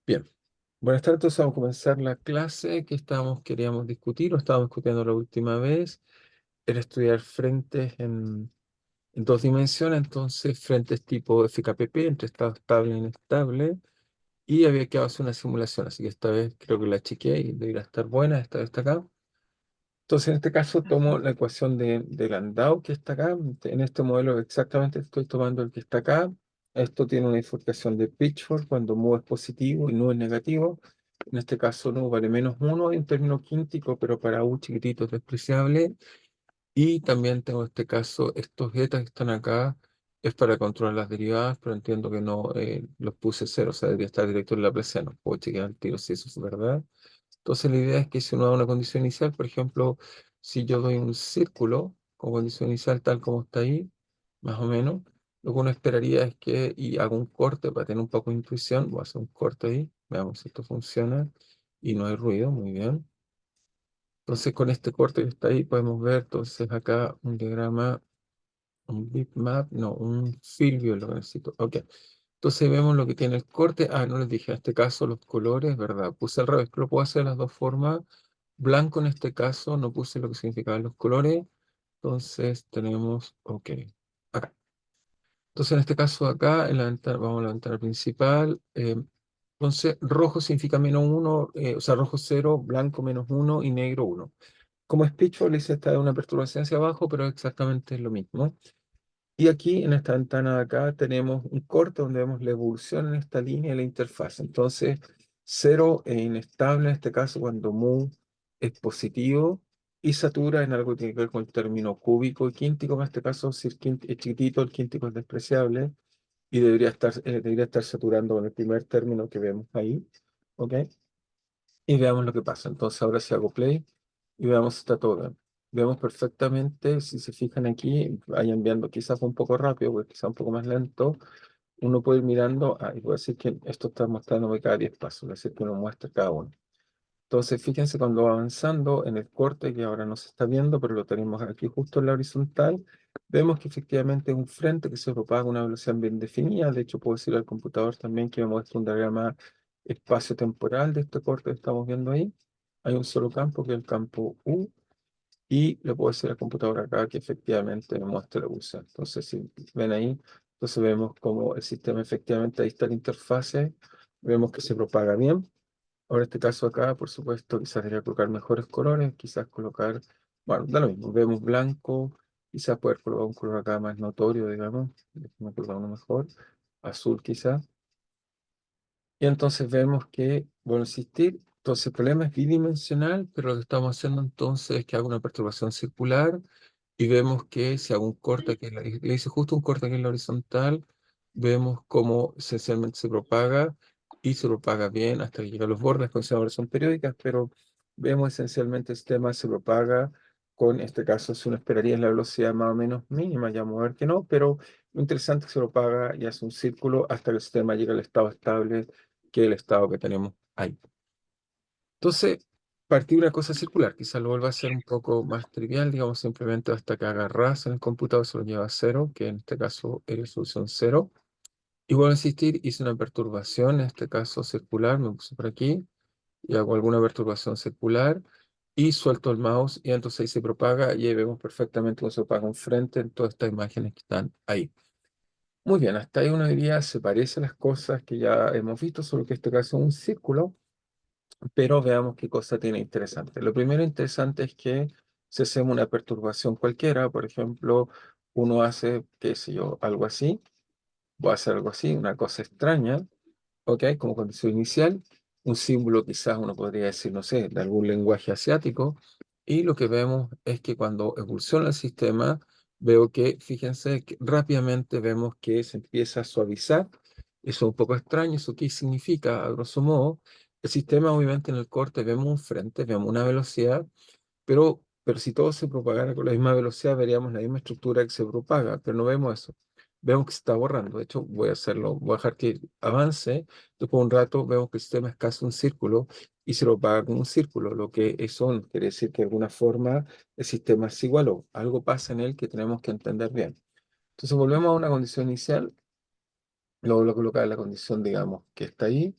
Bien, buenas tardes. Entonces vamos a comenzar la clase que queríamos discutir o estábamos discutiendo la última vez. Era estudiar frentes en dos dimensiones, entonces frentes tipo FKPP, entre estado estable e inestable, y había que hacer una simulación, así que esta vez creo que la chequeé y debería estar buena, esta vez está acá. Entonces en este caso tomo la ecuación de Landau que está acá, en este modelo exactamente estoy tomando el que está acá. Esto tiene una bifurcación de Pitchford cuando mu es positivo y nu es negativo. En este caso nu vale -1 en términos quínticos, pero para u chiquitito es despreciable. Y también tengo este caso, estos betas que están acá es para controlar las derivadas, pero entiendo que no los puse cero, o sea, debería estar directo en la no puedo chequear al tiro si eso es verdad. Entonces la idea es que si uno da una condición inicial, por ejemplo, si yo doy un círculo con condición inicial tal como está ahí, más o menos, lo que uno esperaría es que, y hago un corte para tener un poco de intuición, voy a hacer un corte ahí, veamos si esto funciona, y no hay ruido, muy bien. Entonces con este corte que está ahí podemos ver entonces acá un diagrama, un bitmap, no, un field view, lo que necesito. Ok. Entonces vemos lo que tiene el corte. Ah, no les dije, en este caso los colores, ¿verdad? Puse al revés, pero lo puedo hacer de las dos formas. Blanco en este caso, no puse lo que significaban los colores. Entonces tenemos, ok, acá. Entonces en este caso acá, en la ventana, vamos a la ventana principal. Entonces rojo significa -1, o sea, rojo 0, blanco -1 y negro 1. Como speech dice, está de una perturbación hacia abajo, pero exactamente es lo mismo. Y aquí en esta ventana de acá tenemos un corte donde vemos la evolución en esta línea de la interfaz. Entonces, cero e inestable en este caso cuando mu es positivo y satura en algo que tiene que ver con el término cúbico y quíntico. En este caso, si el es chiquitito, el quíntico es despreciable y debería estar saturando con el primer término que vemos ahí. ¿Ok? Y veamos lo que pasa. Entonces, ahora si hago play y veamos si está todo bien. Vemos perfectamente, si se fijan aquí, vayan viendo, quizás fue un poco rápido, porque quizás un poco más lento. Uno puede ir mirando, y voy a decir que esto está mostrándome cada 10 pasos, es decir, que uno muestra cada uno. Entonces, fíjense cuando va avanzando en el corte, que ahora no se está viendo, pero lo tenemos aquí justo en la horizontal, vemos que efectivamente es un frente que se propaga a una velocidad bien definida. De hecho, puedo decir al computador también que me muestre un diagrama espacio-temporal de este corte que estamos viendo ahí. Hay un solo campo, que es el campo U, y le puedo decir al computador acá que efectivamente me muestra la evolución. Entonces, si ven ahí, entonces vemos cómo el sistema efectivamente, ahí está la interfase, vemos que se propaga bien. Ahora, este caso acá, por supuesto, quizás debería colocar mejores colores, quizás colocar, bueno, da lo mismo, vemos blanco, quizás poder colocar un color acá más notorio, digamos, déjame colocar uno mejor, azul quizás, y entonces vemos que, bueno, insistir, entonces el problema es bidimensional, pero lo que estamos haciendo entonces es que hago una perturbación circular y vemos que si hago un corte aquí, le hice justo un corte aquí en la horizontal, vemos cómo esencialmente se propaga y se propaga bien hasta que llega a los bordes, con ahora son periódicas, pero vemos esencialmente el sistema se propaga con, en este caso, si uno esperaría la velocidad más o menos mínima, ya vamos a ver que no, pero lo interesante es que se propaga y hace un círculo hasta que el sistema llega al estado estable, que es el estado que tenemos ahí. Entonces, partir una cosa circular, quizás lo vuelva a hacer un poco más trivial, digamos, simplemente hasta que agarras en el computador, se lo lleva a cero, que en este caso es resolución cero. Y vuelvo a insistir, hice una perturbación, en este caso circular, me puse por aquí, y hago alguna perturbación circular, y suelto el mouse, y entonces ahí se propaga, y ahí vemos perfectamente cómo se propaga enfrente en todas estas imágenes que están ahí. Muy bien, hasta ahí uno diría, se parecen las cosas que ya hemos visto, solo que en este caso es un círculo. Pero veamos qué cosa tiene interesante. Lo primero interesante es que si hacemos una perturbación cualquiera, por ejemplo, uno hace, qué sé yo, algo así, voy a hacer algo así, una cosa extraña, ¿ok? Como condición inicial, un símbolo quizás uno podría decir, no sé, de algún lenguaje asiático, y lo que vemos es que cuando evoluciona el sistema, veo que, fíjense, que rápidamente vemos que se empieza a suavizar. Eso es un poco extraño. ¿Eso qué significa? A grosso modo, el sistema obviamente en el corte vemos un frente, vemos una velocidad, pero si todo se propagara con la misma velocidad, veríamos la misma estructura que se propaga, pero no vemos eso. Vemos que se está borrando. De hecho, voy a hacerlo, voy a dejar que avance. Después de un rato vemos que el sistema es casi un círculo y se propaga como un círculo, lo que eso no quiere decir que de alguna forma el sistema es igual o algo pasa en él que tenemos que entender bien. Entonces volvemos a una condición inicial, luego lo colocar en la condición, digamos, que está ahí.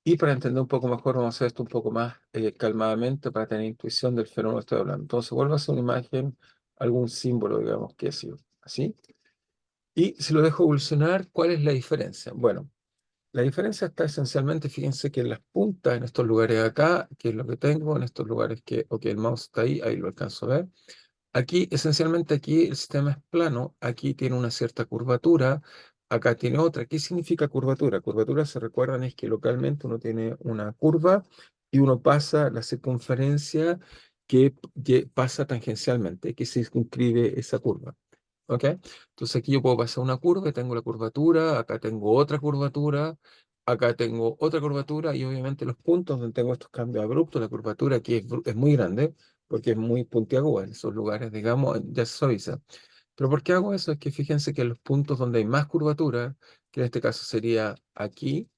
Y para entender un poco mejor, vamos a hacer esto un poco más calmadamente para tener intuición del fenómeno que estoy hablando. Entonces, vuelvo a hacer una imagen, algún símbolo, digamos, que ha sido así. Y si lo dejo evolucionar, ¿cuál es la diferencia? Bueno, la diferencia está esencialmente, fíjense que en las puntas, en estos lugares de acá, que es lo que tengo, en estos lugares que, ok, el mouse está ahí, ahí lo alcanzo a ver. Aquí, esencialmente, aquí el sistema es plano, aquí tiene una cierta curvatura, acá tiene otra. ¿Qué significa curvatura? Curvatura, se recuerdan, es que localmente uno tiene una curva y uno pasa la circunferencia que pasa tangencialmente, que se circunscribe esa curva. ¿Ok? Entonces aquí yo puedo pasar una curva, tengo la curvatura, acá tengo otra curvatura, acá tengo otra curvatura y obviamente los puntos donde tengo estos cambios abruptos, la curvatura aquí es muy grande porque es muy puntiaguda en esos lugares, digamos, ya se suaviza. Pero ¿por qué hago eso? Es que fíjense que en los puntos donde hay más curvatura, que en este caso sería aquí,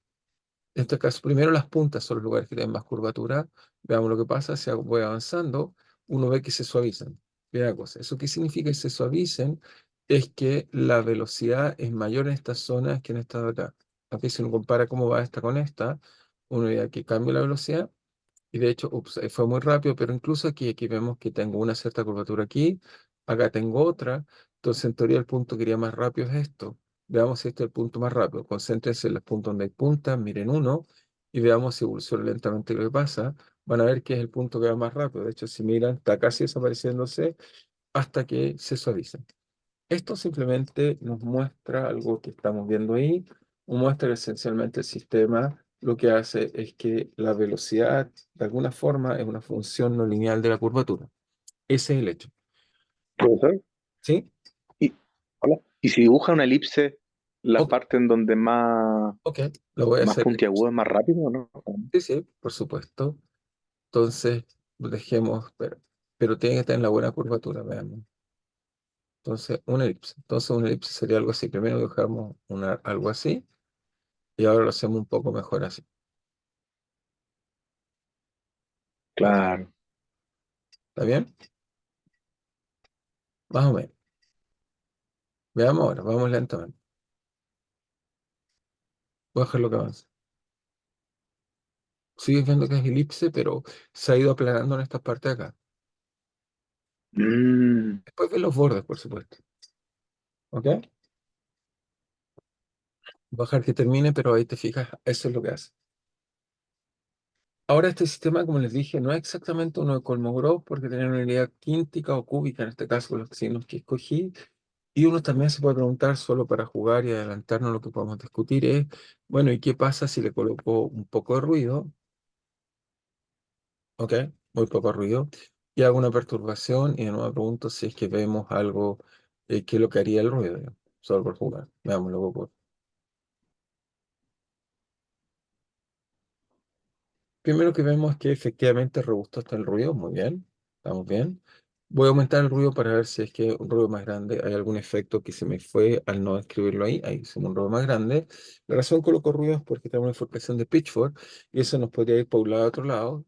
en este caso, primero las puntas son los lugares que tienen más curvatura. Veamos lo que pasa. Si voy avanzando, uno ve que se suavizan. Mira la cosa. ¿Eso qué significa que se suavicen? Es que la velocidad es mayor en estas zonas que en esta de acá. Aquí si uno compara cómo va esta con esta, uno ve que cambia la velocidad y de hecho, ups, fue muy rápido, pero incluso aquí vemos que tengo una cierta curvatura aquí, acá tengo otra, entonces en teoría el punto que iría más rápido es esto. Veamos si este es el punto más rápido. Concéntrense en los puntos donde hay puntas, miren uno, y veamos si evoluciona lentamente lo que pasa. Van a ver que es el punto que va más rápido. De hecho, si miran, está casi desapareciéndose hasta que se suaviza. Esto simplemente nos muestra algo que estamos viendo ahí, nos muestra que esencialmente el sistema lo que hace es que la velocidad, de alguna forma, es una función no lineal de la curvatura. Ese es el hecho. Profesor, ¿Sí? y, hola. Y si dibuja una elipse, las Ok, partes en donde más, ok, lo voy a más hacer. puntiagudo es más rápido, ¿no? Sí, sí, por supuesto. Entonces, dejemos, pero tiene que tener la buena curvatura, veamos. Entonces, una elipse. Entonces, una elipse sería algo así. Primero dibujamos algo así y ahora lo hacemos un poco mejor así. ¿Ok? Claro, ¿Está bien? Más o menos. Veamos ahora, vamos lentamente. Voy a dejar lo que avanza. Sigues viendo que es elipse, pero se ha ido aplanando en esta parte de acá. mm, Después ven los bordes, por supuesto. ¿Ok? Voy a dejar que termine, pero ahí te fijas, eso es lo que hace. Ahora este sistema, como les dije, no es exactamente uno de Kolmogorov porque tiene una unidad quíntica o cúbica, en este caso los signos que escogí. Y uno también se puede preguntar, solo para jugar y adelantarnos lo que podemos discutir, es, bueno, ¿y qué pasa si le coloco un poco de ruido? ¿Ok? Muy poco ruido. Y hago una perturbación y de nuevo pregunto si es que vemos algo que es lo que haría el ruido, digamos, solo por jugar. Veámoslo por. Primero que vemos es que efectivamente es robusto hasta el ruido, muy bien, estamos bien. Voy a aumentar el ruido para ver si es que un ruido más grande, hay algún efecto que se me fue al no escribirlo ahí, ahí hicimos un ruido más grande. La razón que coloco ruido es porque tenemos una información de Pitchford y eso nos podría ir por un lado a otro lado.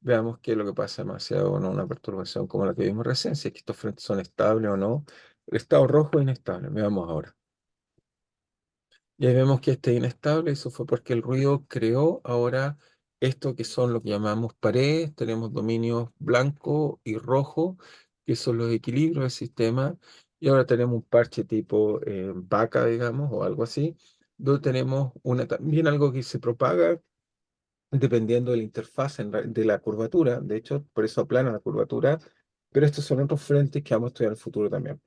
Veamos qué es lo que pasa demasiado o no, una perturbación como la que vimos recién, si es que estos frentes son estables o no. El estado rojo es inestable, veamos ahora. Y ahí vemos que este es inestable, eso fue porque el ruido creó ahora esto que son lo que llamamos paredes, tenemos dominios blanco y rojo, que son los equilibrios del sistema, y ahora tenemos un parche tipo vaca, digamos, o algo así, donde tenemos también algo que se propaga dependiendo de la interfaz de la curvatura, de hecho, por eso aplana la curvatura, pero estos son otros frentes que vamos a estudiar en el futuro también.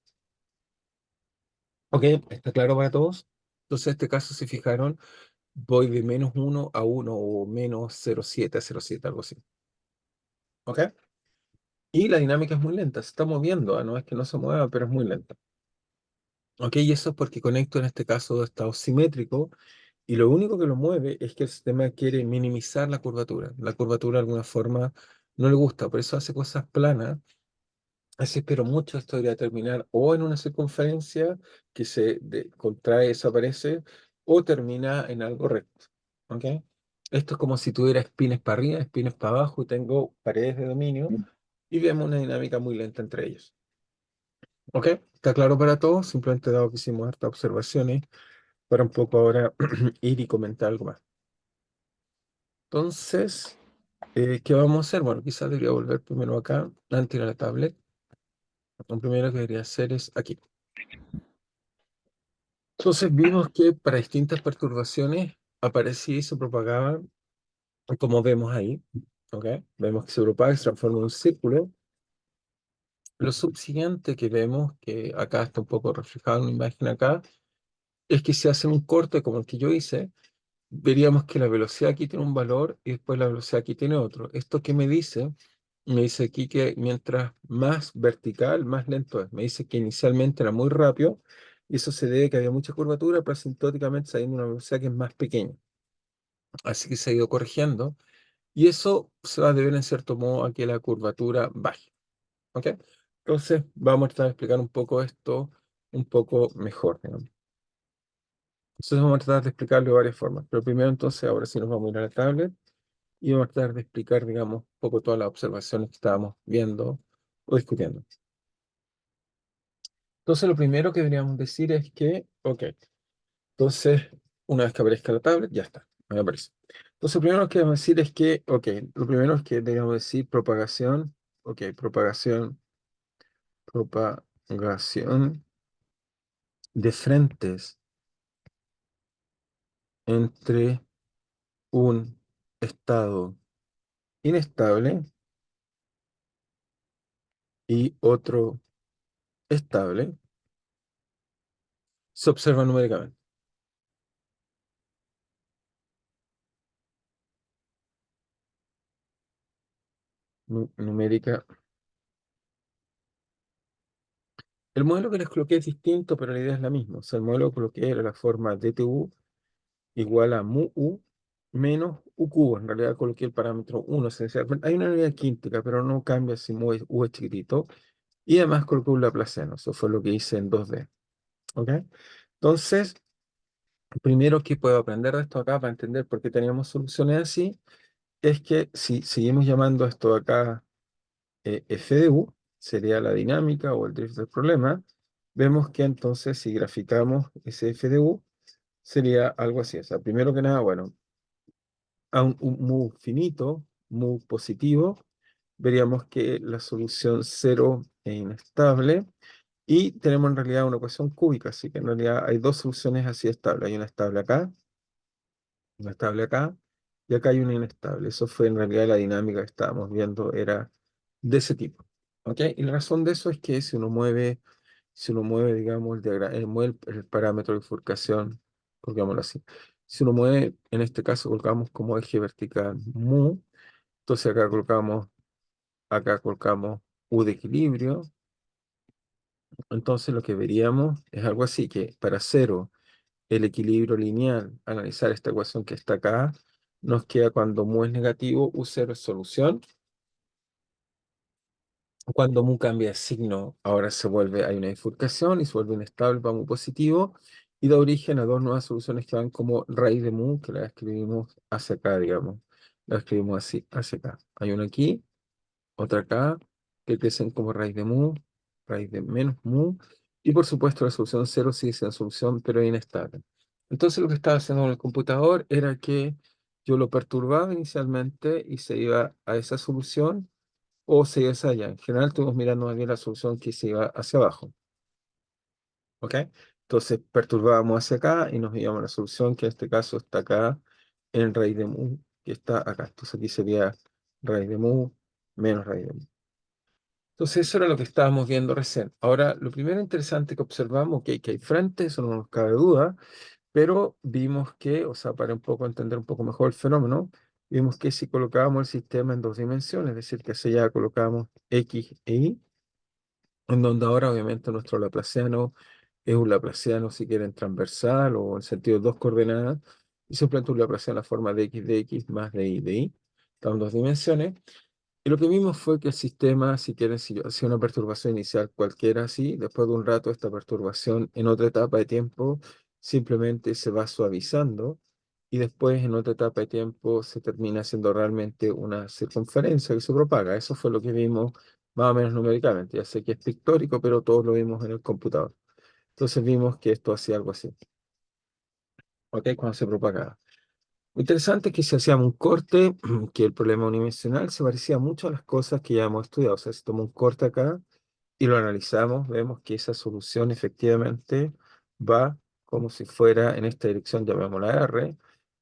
Ok, ¿está claro para todos? Entonces, en este caso, si fijaron, voy de -1 a 1 o -0,7 a 0,7 algo así. ¿Ok? Y la dinámica es muy lenta, se está moviendo, no es que no se mueva, pero es muy lenta. ¿Ok? Y eso es porque conecto en este caso estado simétrico y lo único que lo mueve es que el sistema quiere minimizar la curvatura. La curvatura de alguna forma no le gusta, por eso hace cosas planas. Así pero mucho esto debería terminar o en una circunferencia que se contrae, desaparece, o termina en algo recto. ¿Ok? Esto es como si tuviera espines para arriba, espines para abajo y tengo paredes de dominio y vemos una dinámica muy lenta entre ellos. ¿Ok? ¿Está claro para todos? Simplemente dado que hicimos hartas observaciones para un poco ahora ir y comentar algo más. Entonces, ¿qué vamos a hacer? Bueno, quizás debería volver primero acá, antes de la tablet. Lo primero que debería hacer es aquí. Entonces vimos que para distintas perturbaciones aparecía y se propagaba, como vemos ahí, ¿ok? Vemos que se propaga y se transforma en un círculo. Lo subsiguiente que vemos, que acá está un poco reflejado en una imagen acá, es que si hacen un corte como el que yo hice, veríamos que la velocidad aquí tiene un valor y después la velocidad aquí tiene otro. ¿Esto qué me dice? Me dice aquí que mientras más vertical, más lento es. Me dice que inicialmente era muy rápido y eso se debe a que había mucha curvatura, pero asintóticamente está yendo a una velocidad que es más pequeña. Así que se ha ido corrigiendo y eso se va a deber en cierto modo a que la curvatura baje. ¿Ok? Entonces vamos a tratar de explicar un poco esto un poco mejor, digamos. Entonces vamos a tratar de explicarlo de varias formas. Pero primero entonces, ahora sí nos vamos a ir a la tablet y vamos a tratar de explicar, digamos, un poco todas las observaciones que estábamos viendo o discutiendo. Entonces, lo primero que deberíamos decir es que, ok, entonces, una vez que aparezca la tablet, ya está, me aparece. Entonces, lo primero que debemos decir es que, ok, lo primero es que deberíamos decir propagación, ok, propagación de frentes entre un estado inestable y otro estable, se observa numéricamente. Numérica. El modelo que les coloqué es distinto, pero la idea es la misma. O sea, el modelo que coloqué era la forma DTU igual a mu u menos u cubo. En realidad coloqué el parámetro 1 esencialmente. Hay una unidad quíntica, pero no cambia si u es chiquitito. Y además coloqué un laplaciano. Eso fue lo que hice en 2D. ¿Ok? Entonces, primero que puedo aprender de esto acá para entender por qué teníamos soluciones así, es que si seguimos llamando esto acá f de u, sería la dinámica o el drift del problema, vemos que entonces si graficamos ese f de u, sería algo así. O sea, primero que nada, bueno, a un mu finito, mu positivo, veríamos que la solución cero es inestable y tenemos en realidad una ecuación cúbica, así que en realidad hay dos soluciones así estables. Hay una estable acá y acá hay una inestable. Eso fue en realidad la dinámica que estábamos viendo, era de ese tipo. ¿Ok? Y la razón de eso es que si uno mueve, digamos, mueve el parámetro de bifurcación, colocámoslo así. Si uno mueve, en este caso colocamos como eje vertical mu, entonces acá colocamos u de equilibrio, entonces lo que veríamos es algo así, que para cero el equilibrio lineal, analizar esta ecuación que está acá, nos queda cuando mu es negativo, u0 es solución. Cuando mu cambia de signo, ahora hay una bifurcación y se vuelve inestable para mu positivo y da origen a dos nuevas soluciones que van como raíz de mu, que la escribimos hacia acá, digamos. La escribimos así, hacia acá. Hay una aquí, otra acá, que crecen como raíz de menos mu, y por supuesto la solución cero sigue siendo solución, pero inestable. Entonces lo que estaba haciendo con el computador era que yo lo perturbaba inicialmente y se iba a esa solución o se iba hacia allá. En general estuvimos mirando más bien la solución que se iba hacia abajo. ¿Ok? Entonces perturbábamos hacia acá y nos íbamos a la solución que en este caso está acá en raíz de mu, que está acá. Entonces aquí sería raíz de mu menos raíz de mu. Entonces eso era lo que estábamos viendo recién. Ahora, lo primero interesante que observamos, que hay frente, eso no nos cabe duda, pero vimos que, o sea, para un poco entender un poco mejor el fenómeno, vimos que si colocábamos el sistema en dos dimensiones, es decir, que hacia allá colocábamos X e Y, en donde ahora obviamente nuestro laplaciano es un laplaciano, si quieren, transversal o en sentido de dos coordenadas, y se plantea un laplaciano en la forma de X más de Y de Y, están en dos dimensiones. Y lo que vimos fue que el sistema, si quieren, si yo hacía una perturbación inicial cualquiera así, después de un rato esta perturbación en otra etapa de tiempo simplemente se va suavizando y después en otra etapa de tiempo se termina haciendo realmente una circunferencia que se propaga. Eso fue lo que vimos más o menos numéricamente. Ya sé que es pictórico, pero todos lo vimos en el computador. Entonces vimos que esto hacía algo así, ¿ok? Cuando se propagaba. Lo interesante es que si hacíamos un corte, que el problema unidimensional se parecía mucho a las cosas que ya hemos estudiado. O sea, si tomo un corte acá y lo analizamos, vemos que esa solución efectivamente va como si fuera en esta dirección, llamémosla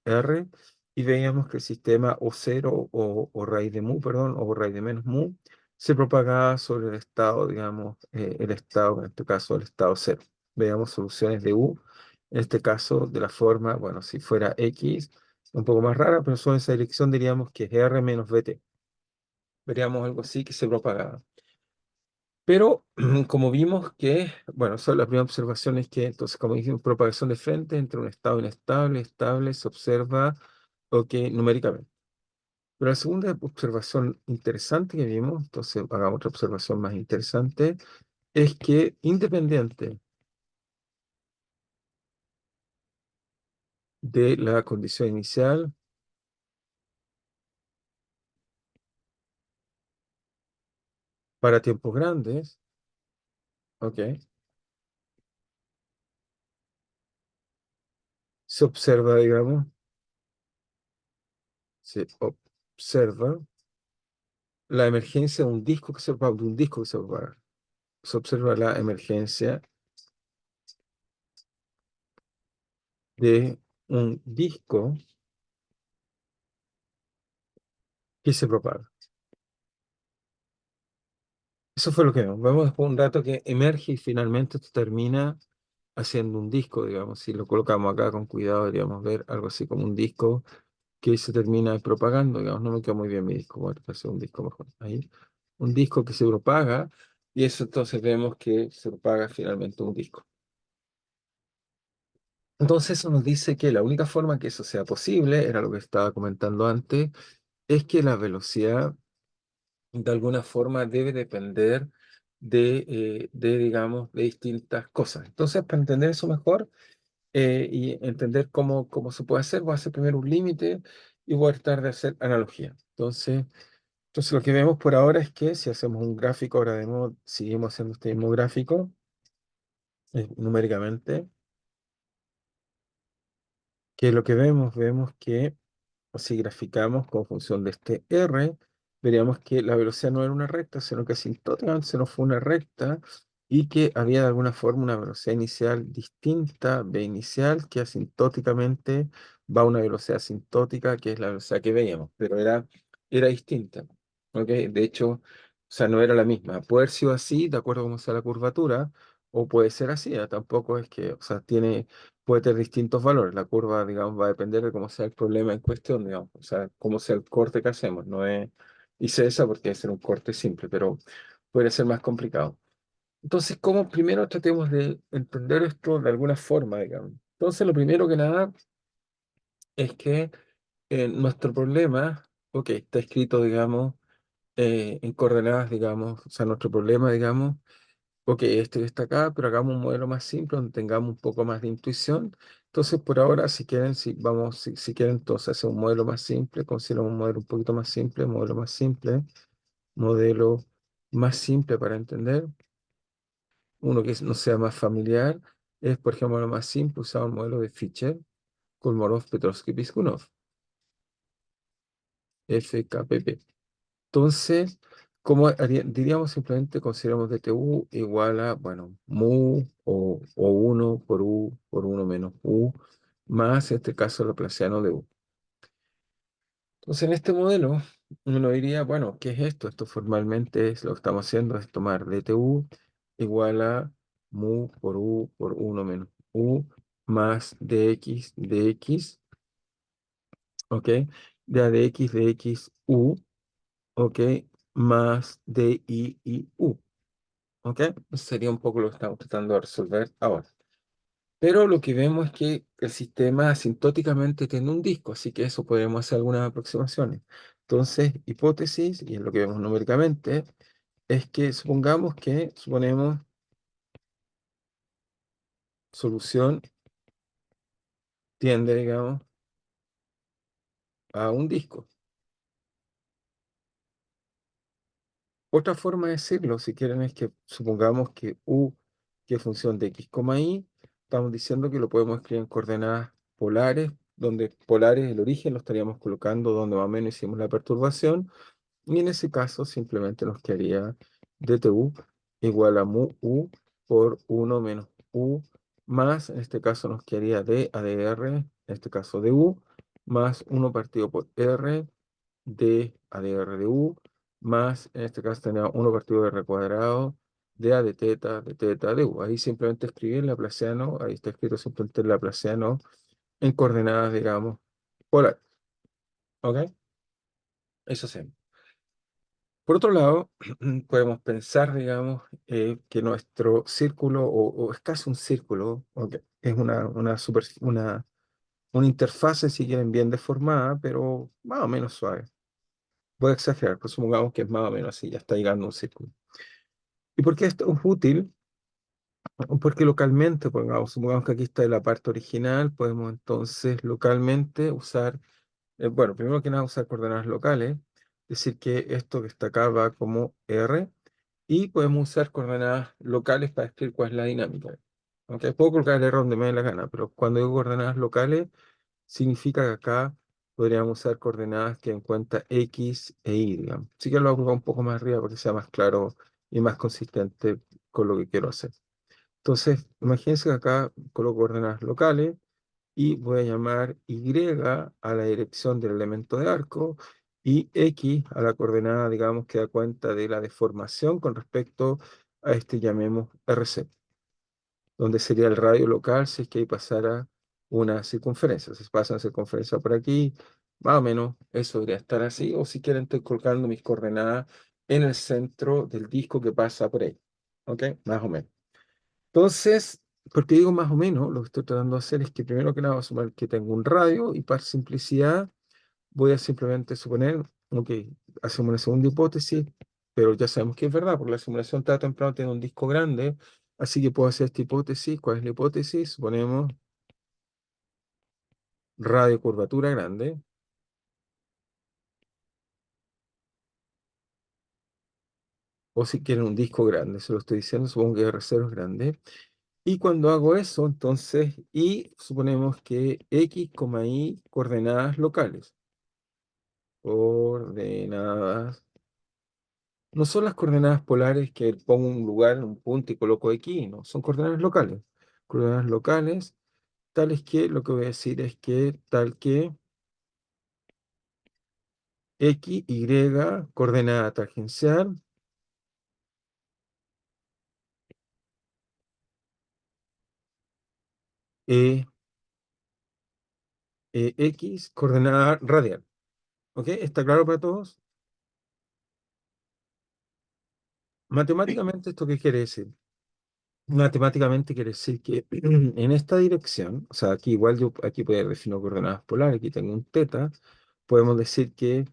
R, y veíamos que el sistema O0 o raíz de mu, perdón, o raíz de menos mu, se propagaba sobre el estado, digamos, el estado, en este caso, el estado cero. Veíamos soluciones de U, en este caso, de la forma, bueno, si fuera X, un poco más rara, pero sobre esa dirección diríamos que es R menos BT. Veríamos algo así que se propagaba. Pero como vimos que, bueno, esa es la primera observación, es que entonces, como dijimos, propagación de frente entre un estado inestable, estable, se observa, ok, numéricamente. Pero la segunda observación interesante que vimos, entonces hagamos otra observación más interesante, es que independiente de la condición inicial, para tiempos grandes, ok, se observa, digamos, se observa la emergencia de un disco que se propaga, de un disco que se propaga. Se observa la emergencia de un disco que se propaga. Eso fue lo que vemos. Vemos después un dato que emerge y finalmente esto termina haciendo un disco, digamos. Si lo colocamos acá con cuidado, deberíamos ver algo así como un disco que se termina propagando, digamos. No me queda muy bien mi disco, voy a hacer un disco mejor. Ahí. Un disco que se propaga y eso entonces vemos que se propaga finalmente un disco. Entonces eso nos dice que la única forma que eso sea posible, era lo que estaba comentando antes, es que la velocidad de alguna forma debe depender digamos, de distintas cosas. Entonces, para entender eso mejor y entender cómo se puede hacer, voy a hacer primero un límite y voy a tratar de hacer analogía. Entonces, lo que vemos por ahora es que si hacemos un gráfico, ahora de nuevo seguimos haciendo este mismo gráfico numéricamente, que lo que vemos que si graficamos con función de este R, veríamos que la velocidad no era una recta, sino que asintóticamente se nos fue una recta y que había de alguna forma una velocidad inicial distinta, V inicial, que asintóticamente va a una velocidad asintótica, que es la velocidad que veíamos, pero era distinta. ¿Ok? De hecho, o sea, no era la misma. Puede haber sido así, de acuerdo a cómo sea la curvatura, o puede ser así, tampoco es que, o sea, puede tener distintos valores. La curva, digamos, va a depender de cómo sea el problema en cuestión, digamos, o sea, cómo sea el corte que hacemos. No es, hice esa porque es un corte simple, pero puede ser más complicado. Entonces, ¿cómo primero tratemos de entender esto de alguna forma, digamos? Entonces, lo primero que nada es que nuestro problema, ok, está escrito, digamos, en coordenadas, digamos, o sea, nuestro problema, digamos, ok, este está acá, pero hagamos un modelo más simple donde tengamos un poco más de intuición. Entonces, por ahora, si quieren, si quieren, entonces hacer un modelo más simple, consideramos un modelo un poquito más simple, modelo más simple para entender. Uno que no sea más familiar es, por ejemplo, lo más simple, usar un modelo de Fisher, Kolmorov, Petrovsky, Piskunov, FKPP. Entonces, diríamos simplemente, consideramos DTU igual a, bueno, mu o 1 por 1 menos u, más en este caso laplaciano de u. Entonces, en este modelo, uno diría, bueno, ¿qué es esto? Esto formalmente es lo que estamos haciendo, es tomar DTU igual a mu por u por 1 menos u más dx, ¿ok? De a dx u, ¿ok? Más di u. ¿Ok? Eso sería un poco lo que estamos tratando de resolver ahora. Pero lo que vemos es que el sistema asintóticamente tiene un disco, así que eso podemos hacer algunas aproximaciones. Entonces, hipótesis, y es lo que vemos numéricamente, es que suponemos solución tiende, digamos, a un disco. Otra forma de decirlo, si quieren, es que supongamos que U, que es función de x, y, estamos diciendo que lo podemos escribir en coordenadas polares, donde polar es el origen, lo estaríamos colocando donde más o menos hicimos la perturbación. Y en ese caso simplemente nos quedaría dtu igual a mu u por 1 menos u más, en este caso nos quedaría d a dr, en este caso du, más 1 partido por r d a dr de u, más, en este caso tenemos 1 partido de r cuadrado, d a de teta de u. Ahí simplemente escribí el laplaciano, ahí está escrito simplemente el laplaciano en coordenadas, digamos, polar. ¿Ok? Eso sí. Por otro lado, podemos pensar, digamos, que nuestro círculo, o es casi un círculo, ok, es una interfase, si quieren, bien deformada, pero más o menos suave. Voy a exagerar, pues supongamos que es más o menos así, ya está llegando a un círculo. ¿Y por qué esto es útil? Porque localmente, supongamos que aquí está la parte original, podemos entonces localmente usar, bueno, primero que nada usar coordenadas locales, decir que esto que está acá va como R, y podemos usar coordenadas locales para escribir cuál es la dinámica. Aunque puedo colocar el R donde me dé la gana, pero cuando digo coordenadas locales, significa que acá podríamos usar coordenadas que en cuenta X e Y, digamos. Sí que lo voy a colocar un poco más arriba para que sea más claro y más consistente con lo que quiero hacer. Entonces, imagínense que acá coloco coordenadas locales y voy a llamar Y a la dirección del elemento de arco y X a la coordenada, digamos, que da cuenta de la deformación con respecto a este, llamemos RC, donde sería el radio local si es que ahí pasara una circunferencia. Si pasa una circunferencia por aquí, más o menos eso debería estar así, o si quieren estoy colocando mis coordenadas en el centro del disco que pasa por ahí. ¿Ok? Más o menos. Entonces, porque digo más o menos, lo que estoy tratando de hacer es que primero que nada voy a suponer que tengo un radio y para simplicidad voy a simplemente suponer, ok, hacemos una segunda hipótesis, pero ya sabemos que es verdad, porque la simulación tarde o temprano tiene un disco grande, así que puedo hacer esta hipótesis. ¿Cuál es la hipótesis? Suponemos radio curvatura grande, o si quieren un disco grande, se lo estoy diciendo, supongo que R0 es grande. Y cuando hago eso, entonces, y suponemos que X, Y coordenadas locales. Coordenadas. No son las coordenadas polares que pongo un lugar, un punto y coloco aquí, no, son coordenadas locales. Coordenadas locales, tales que lo que voy a decir es que tal que X, Y, coordenada tangencial, E, X, coordenada radial. ¿Ok? ¿Está claro para todos? Matemáticamente, ¿esto qué quiere decir? Matemáticamente quiere decir que en esta dirección, o sea, aquí igual yo aquí puedo definir coordenadas polares, aquí tengo un teta, podemos decir que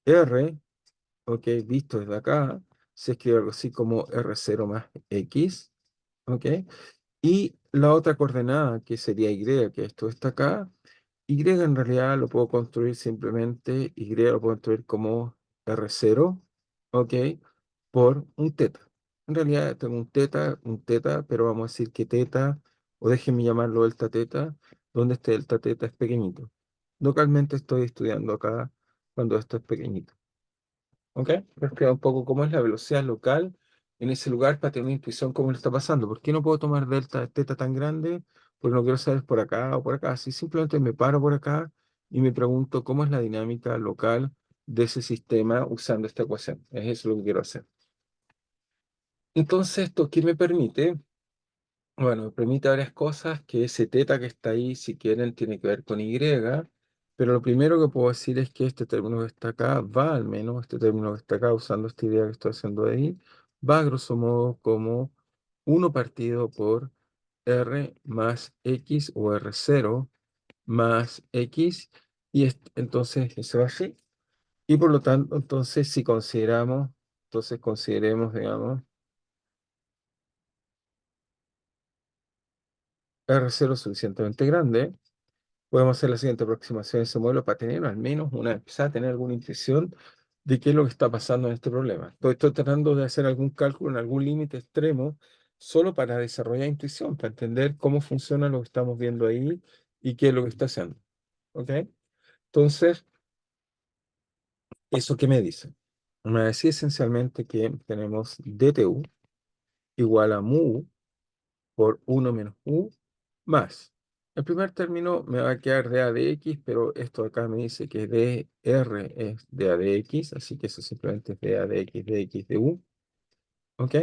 R, ok, visto desde acá, se escribe algo así como R0 más X, ok, y la otra coordenada que sería Y, que esto está acá, Y en realidad lo puedo construir simplemente, Y lo puedo construir como R0, ok, por un teta. En realidad tengo un teta, pero vamos a decir que teta, o déjenme llamarlo delta teta, donde este delta teta es pequeñito. Localmente estoy estudiando acá cuando esto es pequeñito. ¿Ok? Pero queda un poco cómo es la velocidad local en ese lugar para tener una intuición cómo le está pasando. ¿Por qué no puedo tomar delta teta tan grande? Porque no quiero saber por acá o por acá. Si simplemente me paro por acá y me pregunto cómo es la dinámica local de ese sistema usando esta ecuación. Es eso lo que quiero hacer. Entonces, ¿esto qué me permite? Bueno, me permite varias cosas, que ese teta que está ahí, si quieren, tiene que ver con Y, pero lo primero que puedo decir es que este término que está acá va, al menos este término que está acá, usando esta idea que estoy haciendo ahí, va a grosso modo como 1 partido por R más X o R0 más X, y entonces eso va así. Y por lo tanto, entonces si consideramos, entonces consideremos, digamos, R0 suficientemente grande, podemos hacer la siguiente aproximación de ese modelo para tener al menos empezar a tener alguna intuición de qué es lo que está pasando en este problema. Estoy tratando de hacer algún cálculo en algún límite extremo solo para desarrollar intuición, para entender cómo funciona lo que estamos viendo ahí y qué es lo que está haciendo. ¿Ok? Entonces, ¿eso qué me dice? Me decía esencialmente que tenemos dtu igual a mu por uno menos u más. El primer término me va a quedar dA de x, pero esto acá me dice que dr es dA de x, así que eso simplemente es dA de x de u. ¿Ok?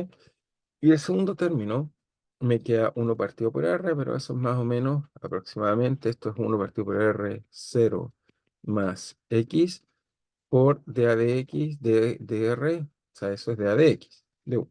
Y el segundo término me queda 1 partido por r, pero eso es más o menos aproximadamente, esto es 1 partido por r, 0 más x por dA de x de r, o sea, eso es dA de x de u.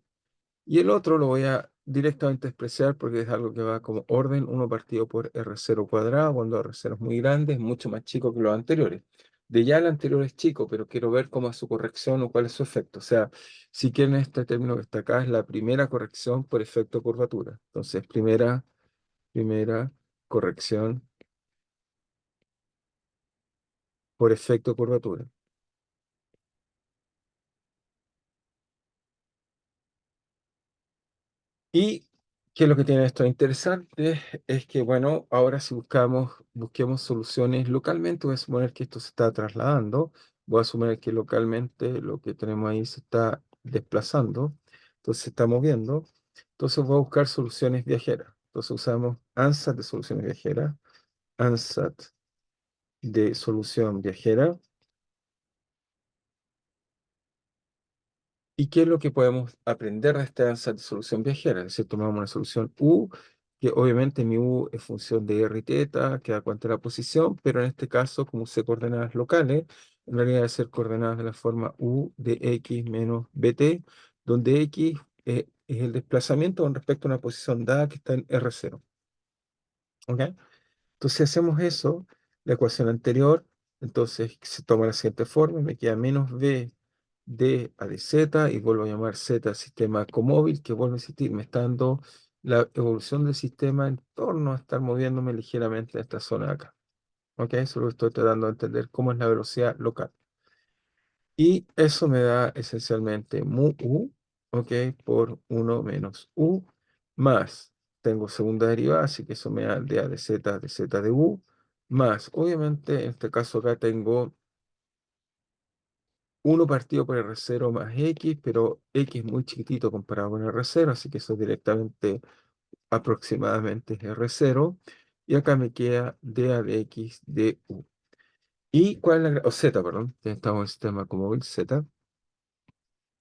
Y el otro lo voy a directamente expresar porque es algo que va como orden 1 partido por R0 cuadrado, cuando R0 es muy grande, es mucho más chico que los anteriores. De ya el anterior es chico, pero quiero ver cómo es su corrección o cuál es su efecto. O sea, si quieren, este término que está acá es la primera corrección por efecto curvatura. Entonces, primera corrección por efecto curvatura. Y qué es lo que tiene esto interesante es que, bueno, ahora si busquemos soluciones localmente, voy a suponer que esto se está trasladando, voy a suponer que localmente lo que tenemos ahí se está desplazando, entonces se está moviendo, entonces voy a buscar soluciones viajeras. Entonces usamos ANSAT de soluciones viajeras, ANSAT de solución viajera. ¿Y qué es lo que podemos aprender de esta solución viajera? Es decir, tomamos una solución U, que obviamente mi U es función de R y teta, que da cuenta de la posición, pero en este caso, como usé coordenadas locales, en realidad debe ser coordenadas de la forma U de X menos BT, donde X es el desplazamiento con respecto a una posición dada que está en R0. ¿Ok? Entonces, si hacemos eso, la ecuación anterior, entonces se toma la siguiente forma, me queda menos b de a de z, y vuelvo a llamar z al sistema comóvil, que vuelve a existir, me está dando la evolución del sistema en torno a estar moviéndome ligeramente a esta zona de acá. ¿Ok? Eso lo estoy tratando de entender cómo es la velocidad local. Y eso me da esencialmente mu u, ¿ok? Por 1 menos u, más, tengo segunda derivada, así que eso me da de z de u, más, obviamente, en este caso acá tengo 1 partido por R0 más X, pero X es muy chiquitito comparado con R0, así que eso directamente aproximadamente es R0, y acá me queda dA de X de U. ¿Y cuál es o Z, perdón, ya estamos en el sistema como el Z.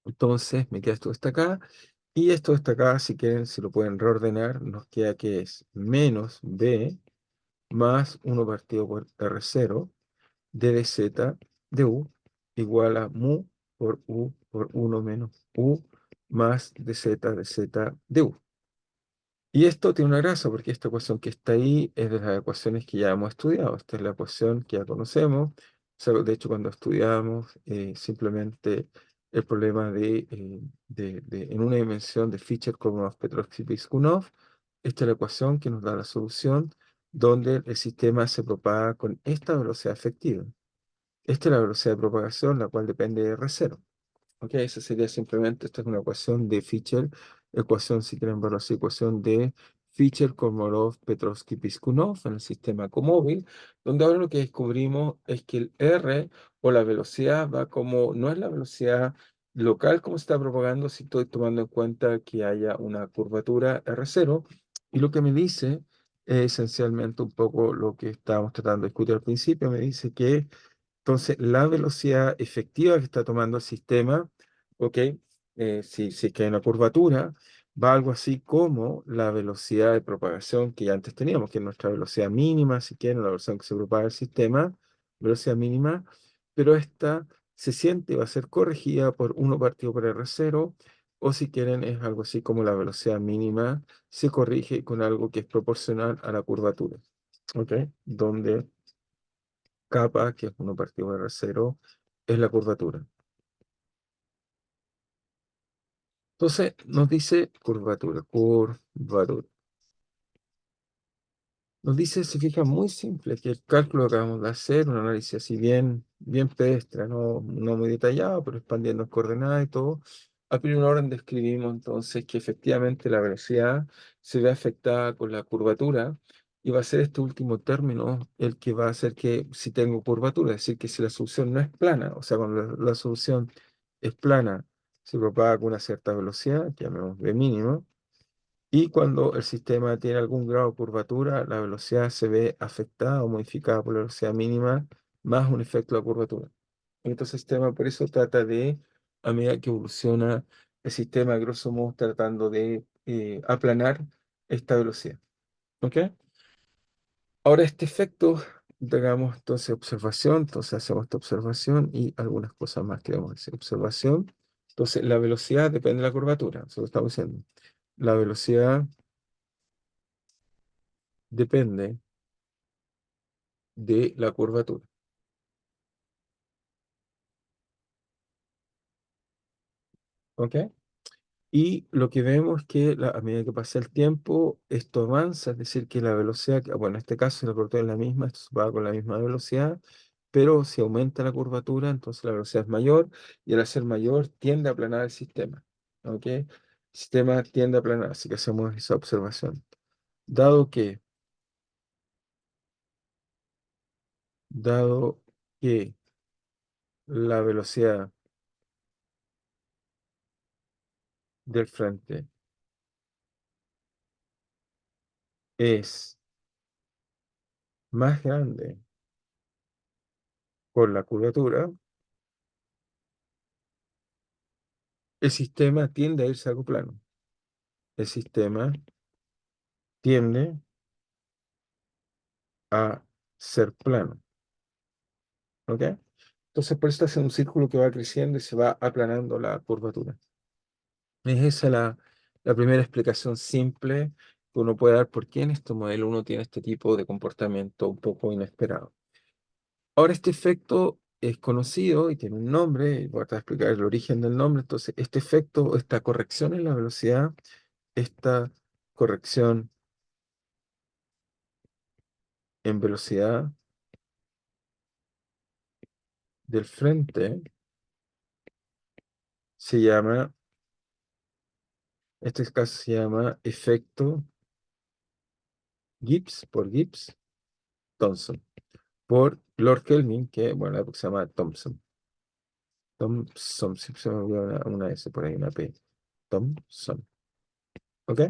Entonces me queda esto está acá, y esto está acá, si quieren, si lo pueden reordenar, nos queda que es menos B más 1 partido por R0 d de z de U igual a mu por U por 1 menos U más de z de U. Y esto tiene una gracia porque esta ecuación que está ahí es de las ecuaciones que ya hemos estudiado. Esta es la ecuación que ya conocemos. O sea, de hecho, cuando estudiamos simplemente el problema en una dimensión de Fischer, Kolmogorov, Petrovsky, Piskunov, esta es la ecuación que nos da la solución donde el sistema se propaga con esta velocidad efectiva. Esta es la velocidad de propagación, la cual depende de R0. Ok, esa sería simplemente, esta es una ecuación de Fischer, ecuación, si quieren verlo así, ecuación de Fischer, Kolmogorov, Petrovsky, Piskunov en el sistema comóvil, donde ahora lo que descubrimos es que el R o la velocidad va como, no es la velocidad local como se está propagando, si estoy tomando en cuenta que haya una curvatura R0, y lo que me dice es esencialmente un poco lo que estábamos tratando de discutir al principio, me dice que entonces, la velocidad efectiva que está tomando el sistema, ¿ok? Si es que hay una curvatura, va algo así como la velocidad de propagación que ya antes teníamos, que es nuestra velocidad mínima, si quieren, la velocidad que se propaga el sistema, velocidad mínima, pero esta se siente, va a ser corregida por 1 partido por R0, o si quieren, es algo así como la velocidad mínima se corrige con algo que es proporcional a la curvatura, ¿ok? Donde capa, que es 1 partido por R0, es la curvatura. Entonces, nos dice curvatura. Nos dice, se fija, muy simple, que el cálculo que acabamos de hacer, un análisis así bien pedestre, no muy detallado, pero expandiendo las coordenadas y todo. A primer orden describimos entonces que efectivamente la velocidad se ve afectada con la curvatura, y va a ser este último término el que va a hacer que si tengo curvatura, es decir, que si la solución no es plana, o sea, cuando la solución es plana, se propaga con una cierta velocidad, que llamemos v mínimo, y cuando el sistema tiene algún grado de curvatura, la velocidad se ve afectada o modificada por la velocidad mínima más un efecto de curvatura. Entonces el sistema por eso trata de, a medida que evoluciona el sistema, grosso modo, tratando de aplanar esta velocidad. ¿Ok? Ahora este efecto, digamos, entonces observación, entonces hacemos esta observación y algunas cosas más que vamos a decir. Observación, entonces la velocidad depende de la curvatura, eso lo estamos diciendo. La velocidad depende de la curvatura. ¿Ok? Y lo que vemos es que a medida que pasa el tiempo, esto avanza, es decir, que la velocidad, bueno, en este caso si la curvatura es la misma, esto se va con la misma velocidad, pero si aumenta la curvatura, entonces la velocidad es mayor, y al ser mayor tiende a aplanar el sistema. ¿Ok? El sistema tiende a aplanar, así que hacemos esa observación. Dado que, dado que la velocidad del frente es más grande por la curvatura, el sistema tiende a irse a algo plano. El sistema tiende a ser plano. ¿Ok? Entonces, por eso está haciendo un círculo que va creciendo y se va aplanando la curvatura. Es esa la primera explicación simple que uno puede dar por qué en este modelo uno tiene este tipo de comportamiento un poco inesperado. Ahora, este efecto es conocido y tiene un nombre, y voy a tratar de explicar el origen del nombre. Entonces, este efecto, esta corrección en la velocidad, esta corrección en velocidad del frente se llama, este caso se llama efecto Gibbs, por Gibbs, Thomson, por Lord Kelvin, que bueno, la época se llama Thomson. Thomson, si se me olvidó una S por ahí, una P. Thomson. ¿Ok?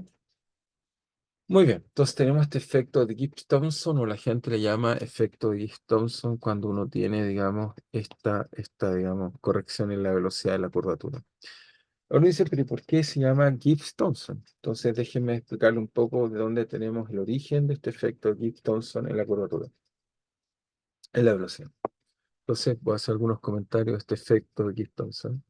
Muy bien, entonces tenemos este efecto de Gibbs-Thomson, o la gente le llama efecto de Gibbs-Thomson cuando uno tiene, digamos, digamos, corrección en la velocidad de la curvatura. Uno dice, pero ¿y por qué se llama Gibbs-Thomson? Entonces déjenme explicarle un poco de dónde tenemos el origen de este efecto Gibbs-Thomson en la curvatura, en la velocidad. Entonces voy a hacer algunos comentarios de este efecto de Gibbs-Thomson,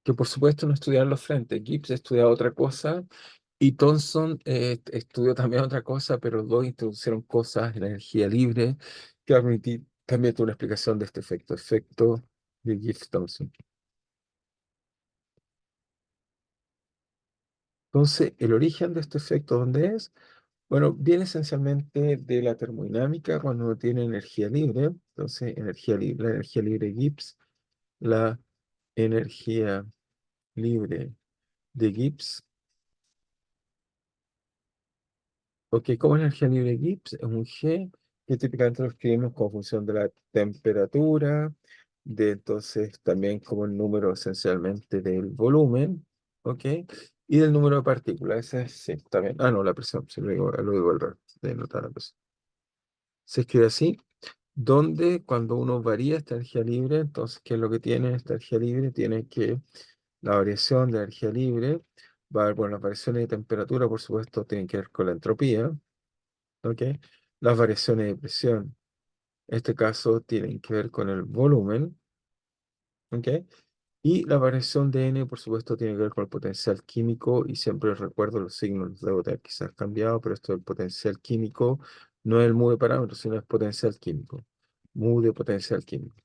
que por supuesto no estudiaron los frentes. Gibbs estudiaba otra cosa y Thomson estudió también otra cosa, pero los dos introducieron cosas en la energía libre que va a permitir también una explicación de este efecto de Gibbs-Thomson. Entonces, el origen de este efecto, ¿dónde es? Bueno, viene esencialmente de la termodinámica cuando uno tiene energía libre. Entonces, energía libre, la energía libre Gibbs, la energía libre de Gibbs. Ok, ¿cómo es la energía libre de Gibbs? Es un G que típicamente lo escribimos como función de la temperatura, de entonces también como el número esencialmente del volumen, ¿ok? Y del número de partículas. Ese es, sí, está bien. Ah, no, la presión, sí, lo digo al revés, de notar la presión. Se escribe así, donde cuando uno varía esta energía libre, entonces, ¿qué es lo que tiene esta energía libre? Tiene que la variación de energía libre va a haber, bueno, las variaciones de temperatura, por supuesto, tienen que ver con la entropía, ¿ok? Las variaciones de presión, en este caso, tienen que ver con el volumen, ¿ok? Y la variación de N, por supuesto, tiene que ver con el potencial químico, y siempre recuerdo los signos, los debo tener quizás cambiado, pero esto del potencial químico no es el mu de parámetros, sino es potencial químico. Mu de potencial químico.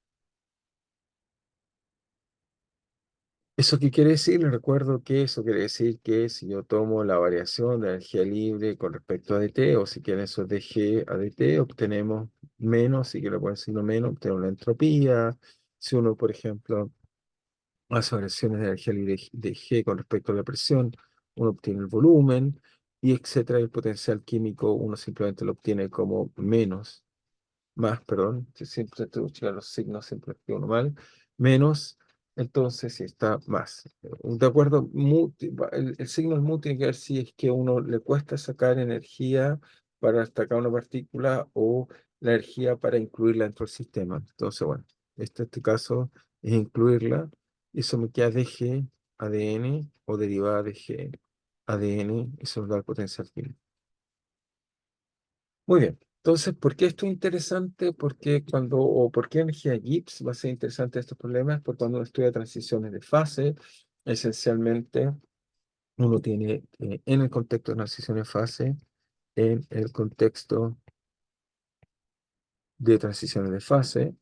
¿Eso qué quiere decir? Les recuerdo que eso quiere decir que si yo tomo la variación de energía libre con respecto a dt, o si quieren eso de G a dt, obtenemos menos, si quiero poner signo menos, obtenemos la entropía. Si uno, por ejemplo, hace variaciones de energía libre de G con respecto a la presión, uno obtiene el volumen. y etcétera. El potencial químico uno simplemente lo obtiene como menos, más, perdón, si siempre tengo que checar los signos, siempre escribo uno mal, menos, entonces si está más. De acuerdo, el signo del mu tiene que ver si es que a uno le cuesta sacar energía para destacar una partícula o la energía para incluirla dentro del sistema. Entonces, bueno, este caso es incluirla, y eso me queda DG, ADN o derivada de G, ADN, eso nos da el potencial químico. Muy bien. Entonces, ¿por qué esto es interesante? Porque ¿por qué energía Gibbs va a ser interesante estos problemas? Porque cuando uno estudia transiciones de fase, esencialmente uno tiene en el contexto de transiciones de fase, en el contexto de transiciones de fase,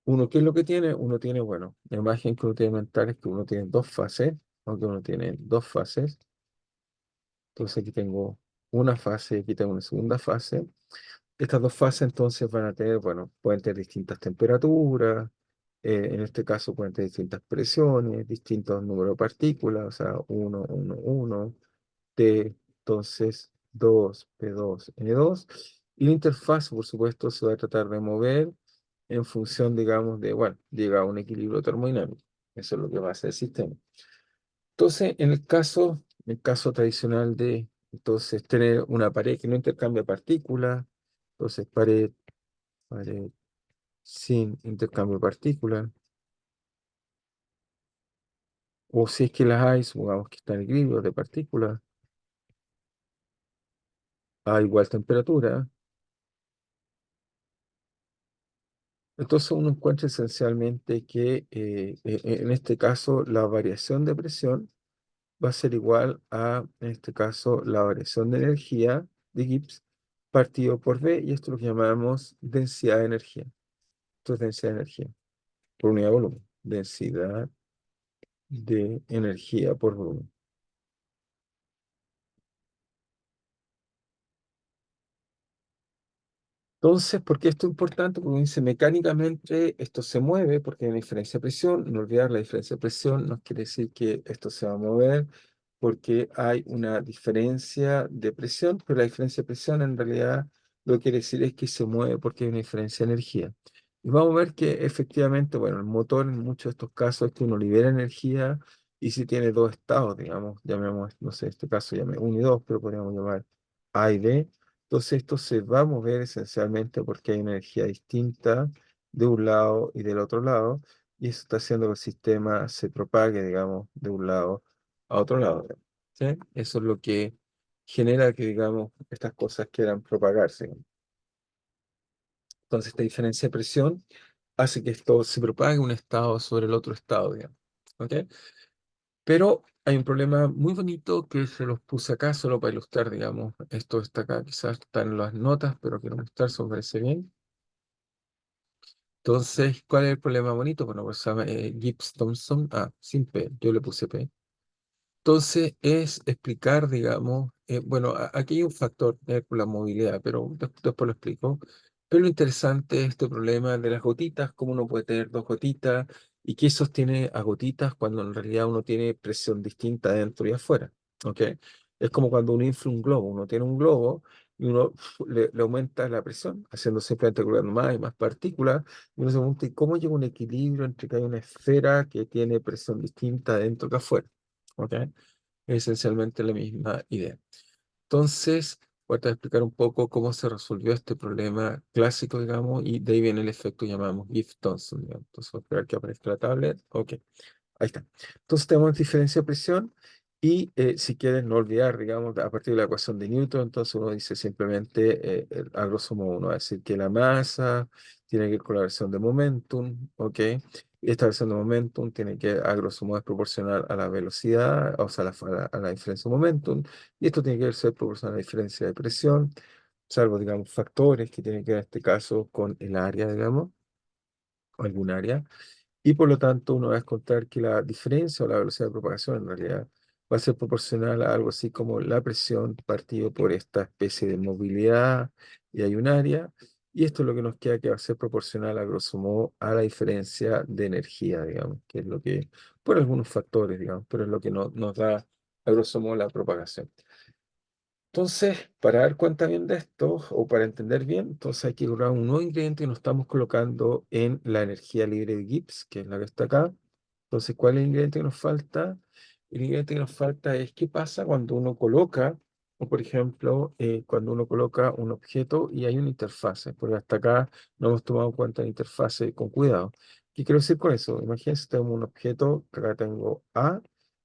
uno, ¿qué es lo que tiene? Uno tiene, bueno, la imagen que uno tiene mental es que uno tiene dos fases, aunque uno tiene dos fases. Entonces aquí tengo una fase y aquí tengo una segunda fase. Estas dos fases entonces van a tener, bueno, pueden tener distintas temperaturas, en este caso pueden tener distintas presiones, distintos números de partículas, o sea, uno, T, entonces 2 P2 N2. Y la interfaz, por supuesto, se va a tratar de mover en función, digamos, de, bueno, llegar a un equilibrio termodinámico. Eso es lo que va a hacer el sistema. Entonces, en el caso tradicional de, entonces, tener una pared que no intercambia partículas, entonces pared sin intercambio de partículas, o si es que las hay, supongamos que están en equilibrio de partículas a igual temperatura, entonces uno encuentra esencialmente que en este caso la variación de presión va a ser igual a, en este caso, la variación de energía de Gibbs partido por B, y esto es lo que llamamos densidad de energía. Esto es densidad de energía por unidad de volumen. Densidad de energía por volumen. Entonces, ¿por qué esto es importante? Porque dice mecánicamente esto se mueve porque hay una diferencia de presión. No olvidar la diferencia de presión no quiere decir que esto se va a mover porque hay una diferencia de presión, pero la diferencia de presión en realidad lo que quiere decir es que se mueve porque hay una diferencia de energía. Y vamos a ver que efectivamente, bueno, el motor en muchos de estos casos es que uno libera energía y si tiene dos estados, digamos, llamemos, no sé, en este caso llame uno y 2, pero podríamos llamar A y B. Entonces esto se va a mover esencialmente porque hay una energía distinta de un lado y del otro lado, y eso está haciendo que el sistema se propague, digamos, de un lado a otro lado. ¿Sí? Eso es lo que genera que, digamos, estas cosas quieran propagarse. Entonces esta diferencia de presión hace que esto se propague un estado sobre el otro estado, digamos. ¿Ok? Pero hay un problema muy bonito que se los puse acá solo para ilustrar, digamos. Esto está acá, quizás está en las notas, pero quiero mostrar, si me parece bien. Entonces, ¿cuál es el problema bonito? Bueno, pues se llama Gibbs-Thompson. Ah, sin P, yo le puse P. Entonces, es explicar, digamos, bueno, aquí hay un factor por la movilidad, pero después lo explico. Pero lo interesante es este problema de las gotitas, cómo uno puede tener dos gotitas y qué sostiene a gotitas cuando en realidad uno tiene presión distinta dentro y afuera. ¿Ok? Es como cuando uno infla un globo, uno tiene un globo y uno le aumenta la presión, haciendo simplemente colgando más y más partículas, y uno se pregunta, ¿y cómo llega a un equilibrio entre que hay una esfera que tiene presión distinta dentro que afuera? ¿Ok? Esencialmente la misma idea. Entonces, voy a tratar de explicar un poco cómo se resolvió este problema clásico, digamos, y de ahí viene el efecto que llamamos Gibbs-Thompson, digamos. Entonces, voy a esperar que aparezca la tablet. Ok. Ahí está. Entonces tenemos diferencia de presión y si quieren no olvidar, digamos, a partir de la ecuación de Newton, entonces uno dice simplemente, a grosso modo, uno va a decir que la masa tiene que ir con la versión de momentum, ¿ok? Y esta versión de momentum tiene que, a grosso modo, es proporcional a la velocidad, o sea, a la diferencia de momentum, y esto tiene que ser proporcional a la diferencia de presión, salvo, digamos, factores que tienen que ver en este caso con el área, digamos, o algún área. Y por lo tanto, uno va a encontrar que la diferencia o la velocidad de propagación en realidad va a ser proporcional a algo así como la presión partido por esta especie de movilidad, y hay un área. Y esto es lo que nos queda, que va a ser proporcional a grosso modo a la diferencia de energía, digamos, que es lo que por algunos factores, digamos, pero es lo que nos da, a grosso modo, la propagación. Entonces, para dar cuenta bien de esto, o para entender bien, entonces hay que colocar un nuevo ingrediente que nos estamos colocando en la energía libre de Gibbs, que es la que está acá. Entonces, ¿cuál es el ingrediente que nos falta? El ingrediente que nos falta es qué pasa cuando uno coloca, o por ejemplo, cuando uno coloca un objeto y hay una interfase, porque hasta acá no hemos tomado en cuenta la interfase con cuidado. ¿Qué quiero decir con eso? Imagínense, tengo un objeto, que acá tengo A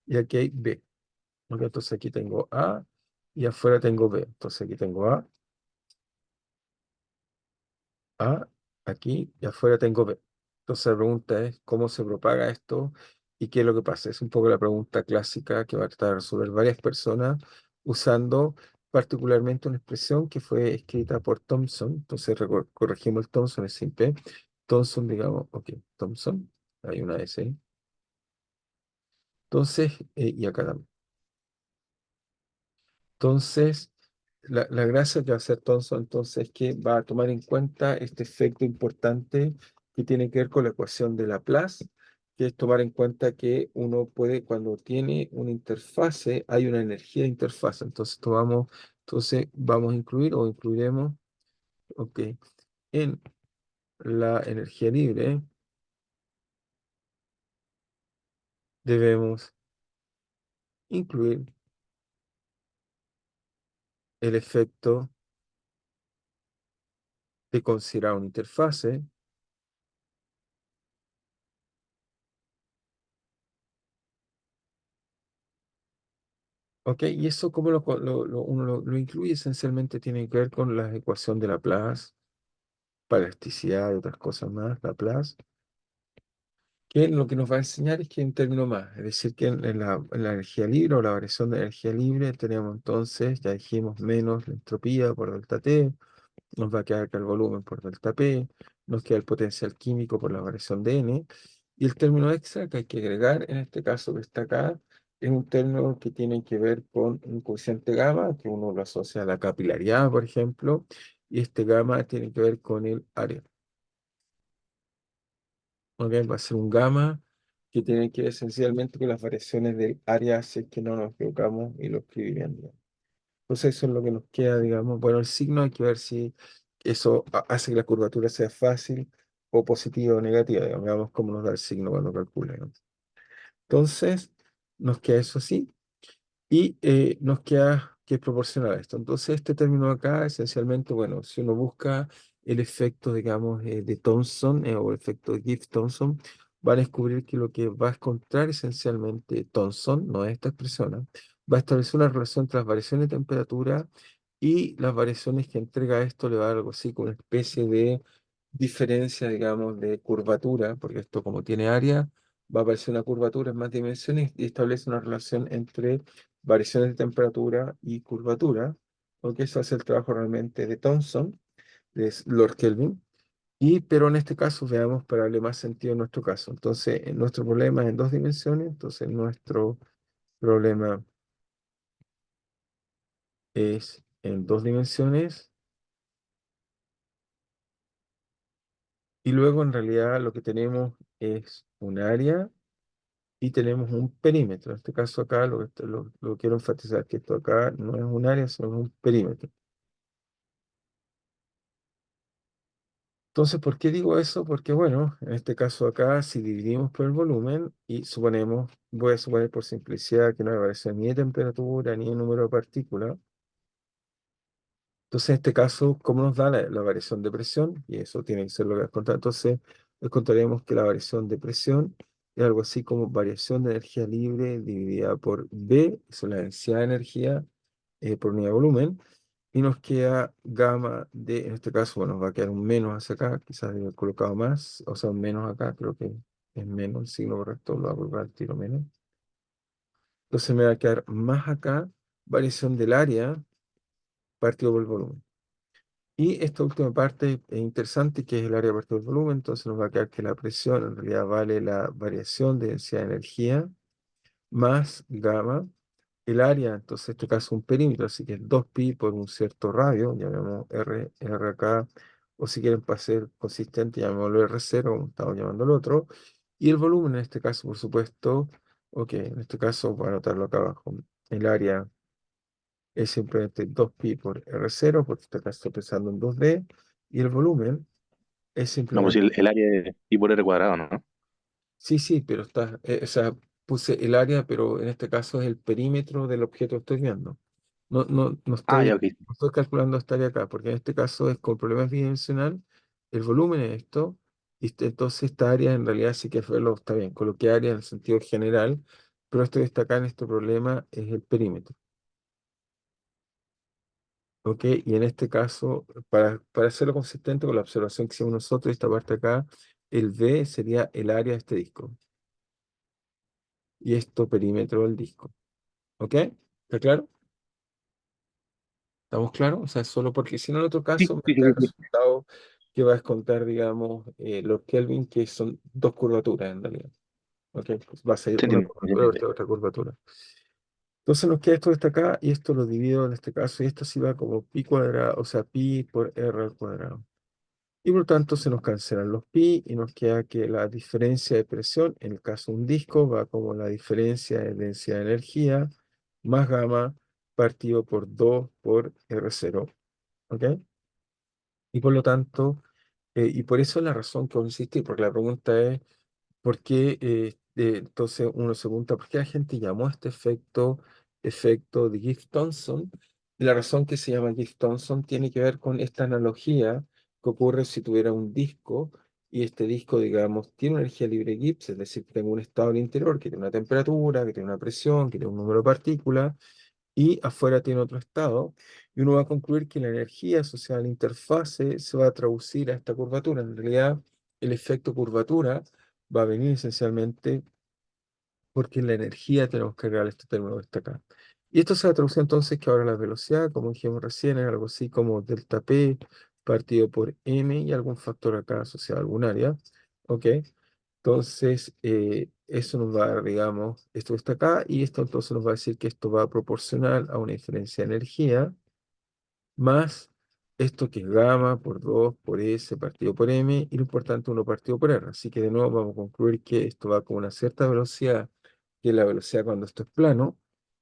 y aquí hay B. ¿Ok? Entonces aquí tengo A y afuera tengo B. Entonces aquí tengo A, aquí y afuera tengo B. Entonces la pregunta es cómo se propaga esto y qué es lo que pasa. Es un poco la pregunta clásica que va a tratar de resolver varias personas usando particularmente una expresión que fue escrita por Thomson. Entonces corregimos el Thomson, es simple. Thomson, digamos, ok, Thomson, hay una S ahí. Entonces, y acá también. Entonces, la gracia que va a hacer Thomson entonces es que va a tomar en cuenta este efecto importante que tiene que ver con la ecuación de Laplace, que es tomar en cuenta que uno puede, cuando tiene una interfase, hay una energía de interfase. Entonces vamos a incluir o incluiremos, ok, en la energía libre debemos incluir el efecto de considerar una interfase. Ok, y eso como uno lo incluye esencialmente tiene que ver con la ecuación de Laplace, para elasticidad y otras cosas más, Laplace, que lo que nos va a enseñar es que en términos más, es decir, que en la energía libre o la variación de energía libre tenemos entonces, ya dijimos, menos la entropía por delta T, nos va a quedar acá el volumen por delta P, nos queda el potencial químico por la variación de N, y el término extra que hay que agregar, en este caso que está acá, es un término que tiene que ver con un coeficiente gamma, que uno lo asocia a la capilaridad, por ejemplo, y este gamma tiene que ver con el área. ¿Ok? Va a ser un gamma que tiene que ver esencialmente con las variaciones del área, si es que no nos equivocamos y lo escribirían bien. Entonces eso es lo que nos queda, digamos. Bueno, el signo hay que ver si eso hace que la curvatura sea fácil o positiva o negativa, digamos. Veamos cómo nos da el signo cuando calcula, ¿no? Entonces, nos queda eso así y nos queda que es proporcional a esto. Entonces, este término acá, esencialmente, bueno, si uno busca el efecto, digamos, de Thomson o el efecto de Gibbs-Thomson, va a descubrir que lo que va a encontrar esencialmente Thomson, no es esta expresión, ¿no? Va a establecer una relación entre las variaciones de temperatura y las variaciones que entrega esto le va a dar algo así como una especie de diferencia, digamos, de curvatura, porque esto como tiene área, va a aparecer una curvatura en más dimensiones y establece una relación entre variaciones de temperatura y curvatura, porque eso hace el trabajo realmente de Thomson, de Lord Kelvin, pero en este caso veamos para darle más sentido en nuestro caso. Entonces, nuestro problema es en dos dimensiones, entonces nuestro problema es en dos dimensiones, y luego en realidad lo que tenemos es un área y tenemos un perímetro. En este caso acá lo quiero enfatizar, que esto acá no es un área, sino un perímetro. Entonces, ¿por qué digo eso? Porque, bueno, en este caso acá, si dividimos por el volumen y suponemos, voy a suponer por simplicidad que no hay variación ni de temperatura ni de número de partículas, entonces en este caso, ¿cómo nos da la variación de presión? Y eso tiene que ser lo que contar. Entonces, encontraremos que la variación de presión es algo así como variación de energía libre dividida por B, eso es la densidad de energía por unidad de volumen, y nos queda gamma de, en este caso, bueno, nos va a quedar un menos hacia acá, quizás he colocado más, o sea, un menos acá, creo que es menos, el signo correcto lo voy a colocar al tiro menos. Entonces me va a quedar más acá, variación del área partido por el volumen. Y esta última parte es interesante, que es el área partido por el volumen, entonces nos va a quedar que la presión en realidad vale la variación de densidad de energía más gamma. El área, entonces en este caso un perímetro, así que es 2pi por un cierto radio, llamemos R acá, o si quieren para ser consistente, llamémoslo R0, como estamos llamando el otro, Y el volumen en este caso, por supuesto, ok, en este caso voy a anotarlo acá abajo. El área es simplemente 2pi por R0, porque acá estoy pensando en 2D, y el volumen es No, pues simplemente, sí, el área es pi por r cuadrado, ¿no? sí, sí, pero está, o sea, puse el área, pero en este caso es el perímetro del objeto que estoy viendo. No Ah, estoy, ya, ok. no estoy calculando esta área acá, porque en este caso es con problemas bidimensional, el volumen es esto, y entonces esta área en realidad sí que fue lo, está bien, coloqué área en el sentido general, pero esto que está acá en este problema es el perímetro. ¿Ok? Y en este caso, para hacerlo consistente con la observación que hicimos nosotros, esta parte acá, el V sería el área de este disco. Y esto perímetro del disco. ¿Ok? ¿Está claro? ¿Estamos claros? O sea, solo porque si no, en otro Sí, caso, me sí, sí, da el sí, sí. resultado que va a descontar, digamos, los Kelvin, que son dos curvaturas en realidad. ¿Ok? Pues va a ser Se una entiende, se curvatura entiende. versus otra curvatura. Entonces nos queda esto que está acá y esto lo divido en este caso y esto sí va como pi cuadrado, o sea, pi por r al cuadrado. Y por lo tanto se nos cancelan los pi y nos queda que la diferencia de presión, en el caso de un disco, va como la diferencia de densidad de energía más gamma partido por 2 por R0. ¿Ok? Y por lo tanto, y por eso es la razón que insistí, porque la pregunta es, ¿por qué? Entonces uno se pregunta, ¿por qué la gente llamó a este efecto de Gibbs-Thomson? Y la razón que se llama Gibbs-Thomson tiene que ver con esta analogía que ocurre si tuviera un disco y este disco, digamos, tiene una energía libre Gibbs, es decir, que tengo un estado al interior que tiene una temperatura, que tiene una presión, que tiene un número de partículas, y afuera tiene otro estado, y uno va a concluir que la energía asociada a la interfase se va a traducir a esta curvatura. En realidad, el efecto curvatura va a venir esencialmente porque en la energía tenemos que agregar este término que está acá. Y esto se va a traducir entonces que ahora la velocidad, como dijimos recién, es algo así como delta P partido por M y algún factor acá asociado a algún área. ¿Ok? Entonces, eso nos va a dar, digamos, esto que está acá, y esto entonces nos va a decir que esto va proporcional a una diferencia de energía, más esto que es gamma por 2 por S partido por M, y lo importante, 1 partido por R. Así que de nuevo vamos a concluir que esto va con una cierta velocidad, que es la velocidad cuando esto es plano,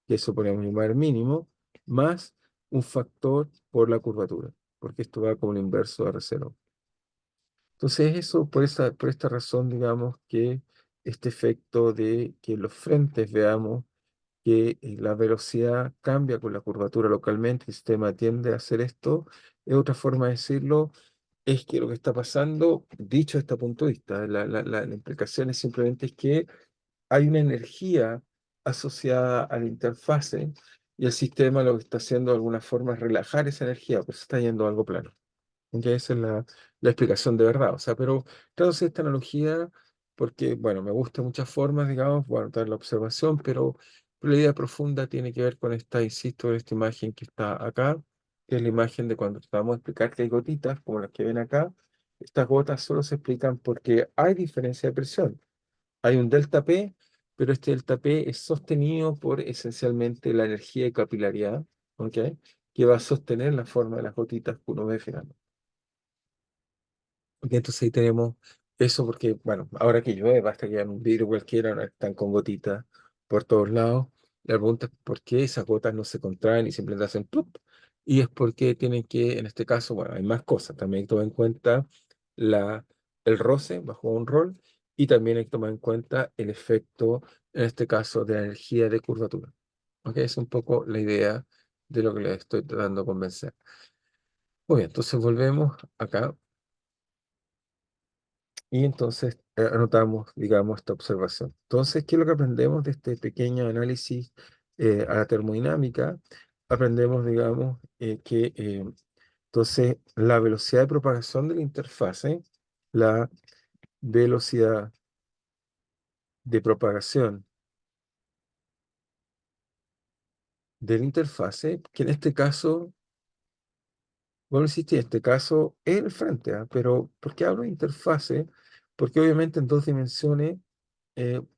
que eso podemos llamar mínimo, más un factor por la curvatura, porque esto va como el inverso de R0. Entonces, eso, por esta razón, digamos que este efecto de que los frentes veamos que la velocidad cambia con la curvatura localmente, el sistema tiende a hacer esto, es otra forma de decirlo, es que lo que está pasando, dicho desde este punto de vista, la implicación es simplemente es que hay una energía asociada a la interfase y el sistema lo que está haciendo de alguna forma es relajar esa energía, pues está yendo a algo plano. Que esa es la explicación de verdad. O sea, pero trato de hacer esta analogía porque, bueno, me gusta muchas formas, digamos, bueno, dar la observación, pero la idea profunda tiene que ver con esta, insisto, en esta imagen que está acá, que es la imagen de cuando tratamos de explicar que hay gotitas, como las que ven acá. Estas gotas solo se explican porque hay diferencia de presión. Hay un delta P, pero este delta P es sostenido por esencialmente la energía de capilaridad, ¿ok? Que va a sostener la forma de las gotitas que uno ve finalmente. Ok, entonces ahí tenemos eso porque, bueno, ahora que llueve, basta que haya un vidrio cualquiera, ahora están con gotitas por todos lados. La pregunta es por qué esas gotas no se contraen y simplemente hacen plop. Y es porque tienen que, en este caso, bueno, hay más cosas. También hay que tomar en cuenta la, el roce bajo un rol y también hay que tomar en cuenta el efecto, en este caso, de la energía de curvatura. Ok, es un poco la idea de lo que les estoy tratando de convencer. Muy bien, entonces volvemos acá. Y entonces anotamos, digamos, esta observación. Entonces, ¿qué es lo que aprendemos de este pequeño análisis a la termodinámica? Aprendemos, digamos, que entonces la velocidad de propagación de la interfase, la velocidad de propagación de la interfase, que en este caso, bueno, existe en este caso es el frente, ¿ah? Pero ¿por qué hablo de interfase? Porque obviamente en dos dimensiones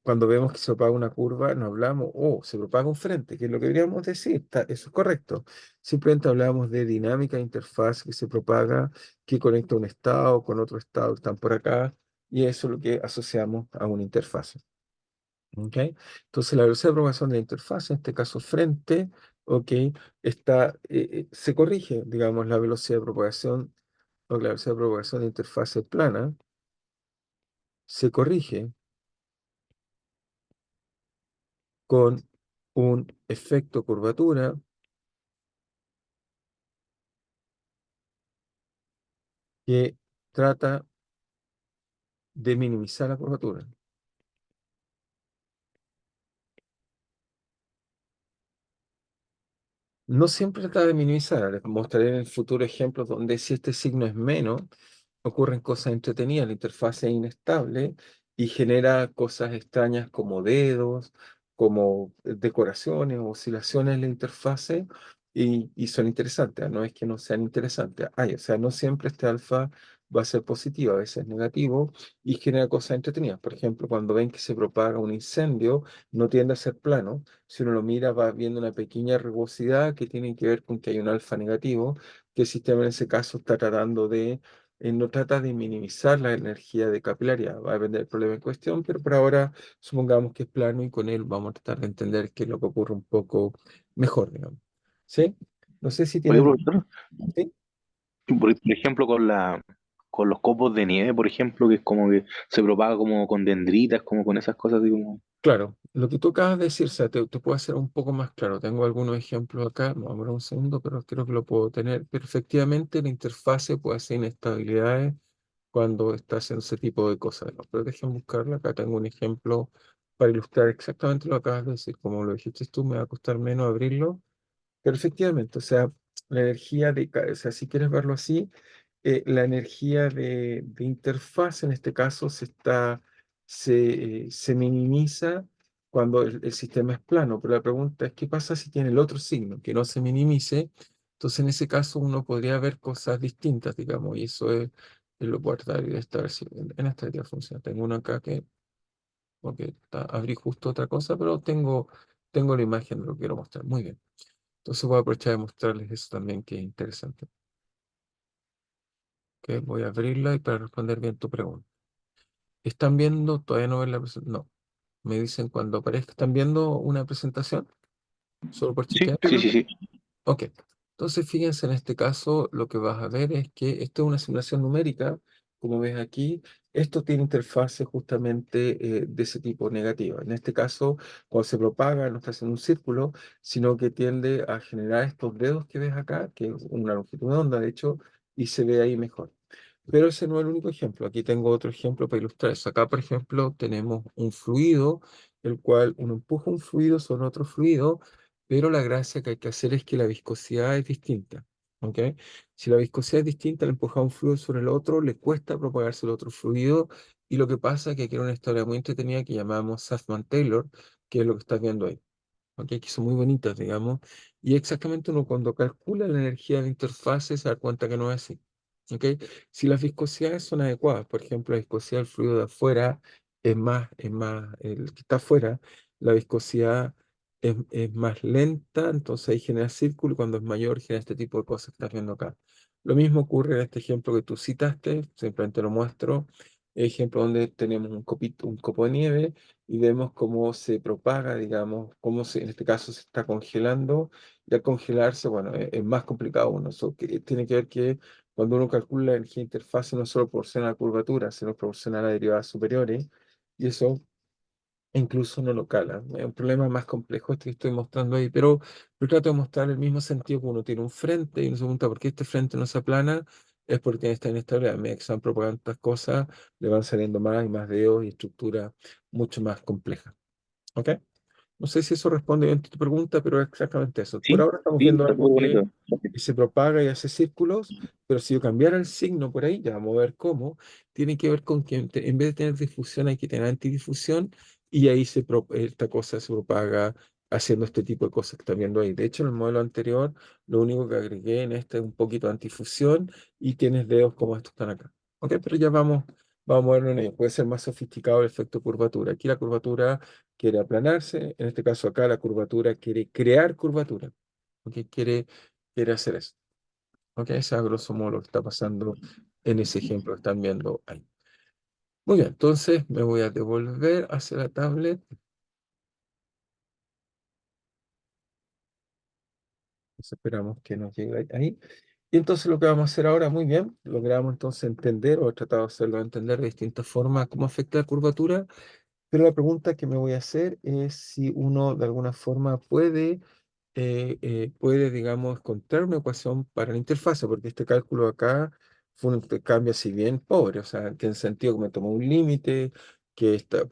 cuando vemos que se propaga una curva, no hablamos, oh, se propaga un frente, que es lo que deberíamos decir, eso es correcto. Simplemente hablamos de dinámica de interfaz que se propaga, que conecta un estado con otro estado que están por acá. y eso es lo que asociamos a una interfase. ¿Ok? Entonces, la velocidad de propagación de la interfaz, en este caso frente, ¿ok? Se corrige, digamos, la velocidad de propagación o la velocidad de propagación de interfase plana, se corrige con un efecto curvatura que trata de minimizar la curvatura. No siempre trata de minimizar, les mostraré en el futuro ejemplos donde si este signo es menos, ocurren cosas entretenidas, la interfaz es inestable y genera cosas extrañas como dedos, como decoraciones, oscilaciones en la interfase y son interesantes, no es que no sean interesantes, o sea, no siempre este alfa va a ser positivo, a veces es negativo y genera cosas entretenidas. Por ejemplo, cuando ven que se propaga un incendio, no tiende a ser plano. Si uno lo mira, va viendo una pequeña rugosidad que tiene que ver con que hay un alfa negativo, que el sistema en ese caso está tratando de no trata de minimizar la energía de capilaridad, va a depender del problema en cuestión, pero por ahora supongamos que es plano y con él vamos a tratar de entender qué es lo que ocurre un poco mejor, digamos. ¿Sí? No sé si Oye, tienes... profesor, ¿Sí? por ejemplo, con los copos de nieve, por ejemplo, que es como que se propaga como con dendritas, como con esas cosas, así como... Claro, lo que tú acabas de decir, o sea, te puedo hacer un poco más claro. Tengo algunos ejemplos acá, no, vamos a ver un segundo, pero creo que lo puedo tener. Pero efectivamente la interfase puede hacer inestabilidades cuando está haciendo ese tipo de cosas, ¿no? Pero déjenme buscarla. Acá tengo un ejemplo para ilustrar exactamente lo que acabas de decir. Como lo dijiste tú, me va a costar menos abrirlo. Pero efectivamente, o sea, la energía o sea, si quieres verlo así, la energía de interfaz en este caso se minimiza cuando el sistema es plano. Pero la pregunta es, ¿qué pasa si tiene el otro signo, que no se minimice? Entonces, en ese caso, uno podría ver cosas distintas, digamos, y eso es lo que tratar de estar si en esta idea funciona. Tengo uno acá que, porque abrí justo otra cosa, pero tengo la imagen de lo que quiero mostrar. Muy bien. Entonces voy a aprovechar de mostrarles eso también que es interesante. Ok, voy a abrirla y para responder bien tu pregunta. ¿Están viendo? ¿Todavía no ven la presentación? No. Me dicen cuando aparezca. ¿Están viendo una presentación? Solo por Sí, chequear. sí, sí, sí. Ok. Entonces, fíjense, en este caso, lo que vas a ver es que esto es una simulación numérica. Como ves aquí, esto tiene interfaces justamente de ese tipo negativa. En este caso, cuando se propaga, no está haciendo un círculo, sino que tiende a generar estos dedos que ves acá, que es una longitud de onda, de hecho, y se ve ahí mejor. Pero ese no es el único ejemplo. Aquí tengo otro ejemplo para ilustrar eso. Acá, por ejemplo, tenemos un fluido, el cual uno empuja un fluido sobre otro fluido, pero la gracia que hay que hacer es que la viscosidad es distinta. ¿Ok? Si la viscosidad es distinta, al empujar un fluido sobre el otro, le cuesta propagarse el otro fluido. Y lo que pasa es que aquí hay una historia muy entretenida que llamamos Safman-Taylor, que es lo que estás viendo ahí. ¿Ok? Que son muy bonitas, digamos. Y exactamente uno cuando calcula la energía de la interfase se da cuenta que no es así. ¿Ok? Si las viscosidades son adecuadas, por ejemplo, la viscosidad del fluido de afuera el que está afuera, la viscosidad es más lenta, entonces ahí genera círculo y cuando es mayor genera este tipo de cosas que estás viendo acá. Lo mismo ocurre en este ejemplo que tú citaste, simplemente lo muestro. Ejemplo donde tenemos un copo de nieve y vemos cómo se propaga, digamos, en este caso se está congelando, y al congelarse, bueno, es más complicado uno. Eso que, tiene que ver que cuando uno calcula la energía de interfaz no solo proporciona la curvatura, sino proporciona las derivadas superiores, y eso incluso no lo cala. Es un problema más complejo este que estoy mostrando ahí, pero yo trato de mostrar el mismo sentido que uno tiene un frente y uno se pregunta por qué este frente no se aplana, es porque tiene esta inestabilidad. A medida que se van propagando estas cosas, le van saliendo más y más dedos y estructuras mucho más complejas. ¿Ok? No sé si eso responde bien a tu pregunta, pero es exactamente eso. Por Sí, ahora estamos sí, viendo está muy algo bonito. que se propaga y hace círculos, pero si yo cambiara el signo por ahí, ya vamos a ver cómo, tiene que ver con que en vez de tener difusión hay que tener antidifusión y ahí esta cosa se propaga haciendo este tipo de cosas que están viendo ahí. De hecho, en el modelo anterior, lo único que agregué en este es un poquito de antifusión y tienes dedos como estos que están acá. ¿Ok? Pero ya vamos a verlo en ello. Puede ser más sofisticado el efecto curvatura. Aquí la curvatura quiere aplanarse, en este caso acá la curvatura quiere crear curvatura, ¿ok? Quiere hacer eso, ¿ok? Ese es a grosso modo lo que está pasando en ese ejemplo que están viendo ahí. Muy bien, entonces me voy a devolver hacia la tablet. Entonces, esperamos que nos llegue ahí. Y entonces lo que vamos a hacer ahora, muy bien, logramos entonces entender o he tratado de hacerlo entender de distintas formas cómo afecta la curvatura, pero la pregunta que me voy a hacer es si uno de alguna forma puede, digamos, encontrar una ecuación para la interfase, porque este cálculo acá fue un intercambio si bien pobre, o sea, que en sentido que me tomó un límite,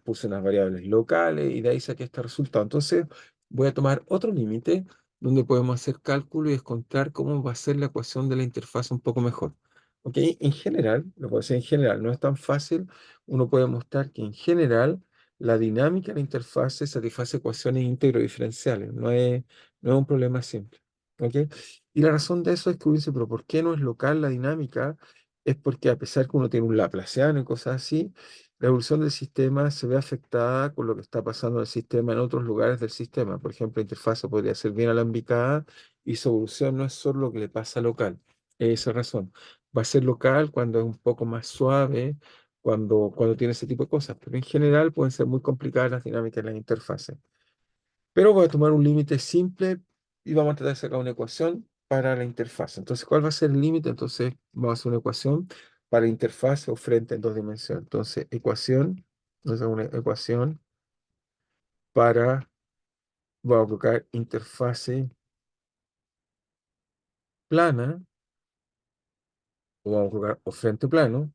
puse unas variables locales y de ahí saqué este resultado. Entonces voy a tomar otro límite donde podemos hacer cálculo y encontrar cómo va a ser la ecuación de la interfaz un poco mejor. ¿Ok? En general, lo puedo hacer en general, no es tan fácil. Uno puede mostrar que en general la dinámica de la interfase satisface ecuaciones íntegro diferenciales. No es un problema simple. ¿Ok? Y la razón de eso es que uno dice, pero ¿por qué no es local la dinámica? Es porque a pesar que uno tiene un laplaciano y cosas así, la evolución del sistema se ve afectada con lo que está pasando en el sistema en otros lugares del sistema. Por ejemplo, la interfaz podría ser bien alambicada y su evolución no es solo lo que le pasa local. Esa razón. Va a ser local cuando es un poco más suave, cuando tiene ese tipo de cosas, pero en general pueden ser muy complicadas las dinámicas de las interfaces. Pero voy a tomar un límite simple y vamos a tratar de sacar una ecuación para la interfaz. Entonces, ¿cuál va a ser el límite? Entonces, vamos a hacer una ecuación para la interfaz o frente en dos dimensiones. Entonces, una ecuación para, voy a colocar interfase plana, o vamos a colocar o frente plano,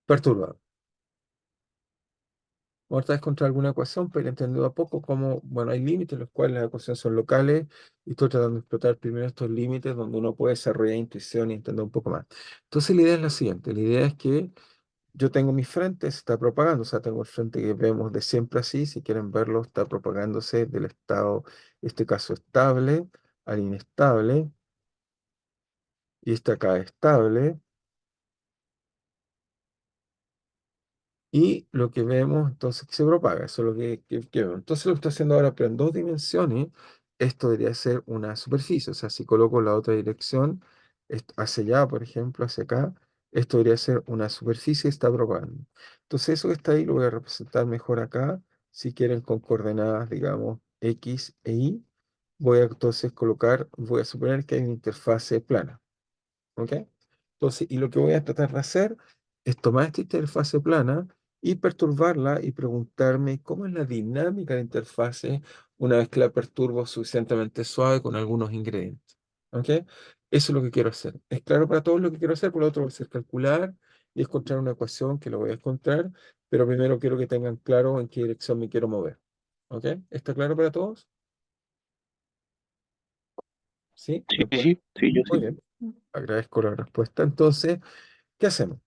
perturbado. Vamos a tratar de encontrar alguna ecuación, pero entendido a poco como, bueno, hay límites en los cuales las ecuaciones son locales y estoy tratando de explotar primero estos límites donde uno puede desarrollar intuición y entender un poco más. Entonces la idea es la siguiente, la idea es que yo tengo mi frente, se está propagando, o sea, tengo el frente que vemos de siempre así, si quieren verlo, está propagándose del estado, este caso estable al inestable, y este acá estable. Y lo que vemos entonces que se propaga, eso es lo que vemos. Entonces lo que estoy haciendo ahora, pero en dos dimensiones, esto debería ser una superficie. O sea, si coloco la otra dirección, hacia allá, por ejemplo, hacia acá, esto debería ser una superficie que está propagando. Entonces eso que está ahí lo voy a representar mejor acá, si quieren con coordenadas, digamos, X e Y. Voy a suponer que hay una interfase plana. ¿Ok? Entonces, y lo que voy a tratar de hacer es tomar esta interfase plana y perturbarla y preguntarme cómo es la dinámica de la interfase una vez que la perturbo suficientemente suave con algunos ingredientes. ¿Ok? Eso es lo que quiero hacer. Es claro para todos lo que quiero hacer, por lo otro voy a hacer calcular y encontrar una ecuación que lo voy a encontrar, pero primero quiero que tengan claro en qué dirección me quiero mover. ¿Ok? ¿Está claro para todos? ¿Sí? Sí, sí, sí, yo Muy sí. bien. Agradezco la respuesta. Entonces, ¿qué hacemos?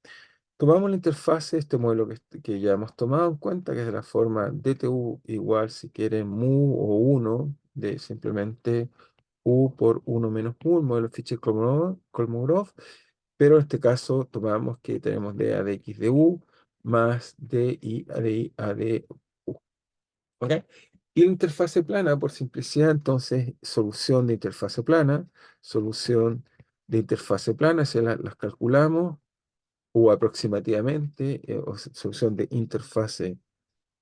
Tomamos la interfase, este modelo que ya hemos tomado en cuenta, que es de la forma DTU igual, si quieren, mu o uno de simplemente u por uno menos u, el modelo Fischer-Kolmogorov, pero en este caso tomamos que tenemos d a de x de u más d i a de u. ¿Ok? Y la interfase plana, por simplicidad, entonces, solución de interfase plana, las calculamos o aproximativamente, solución de interfase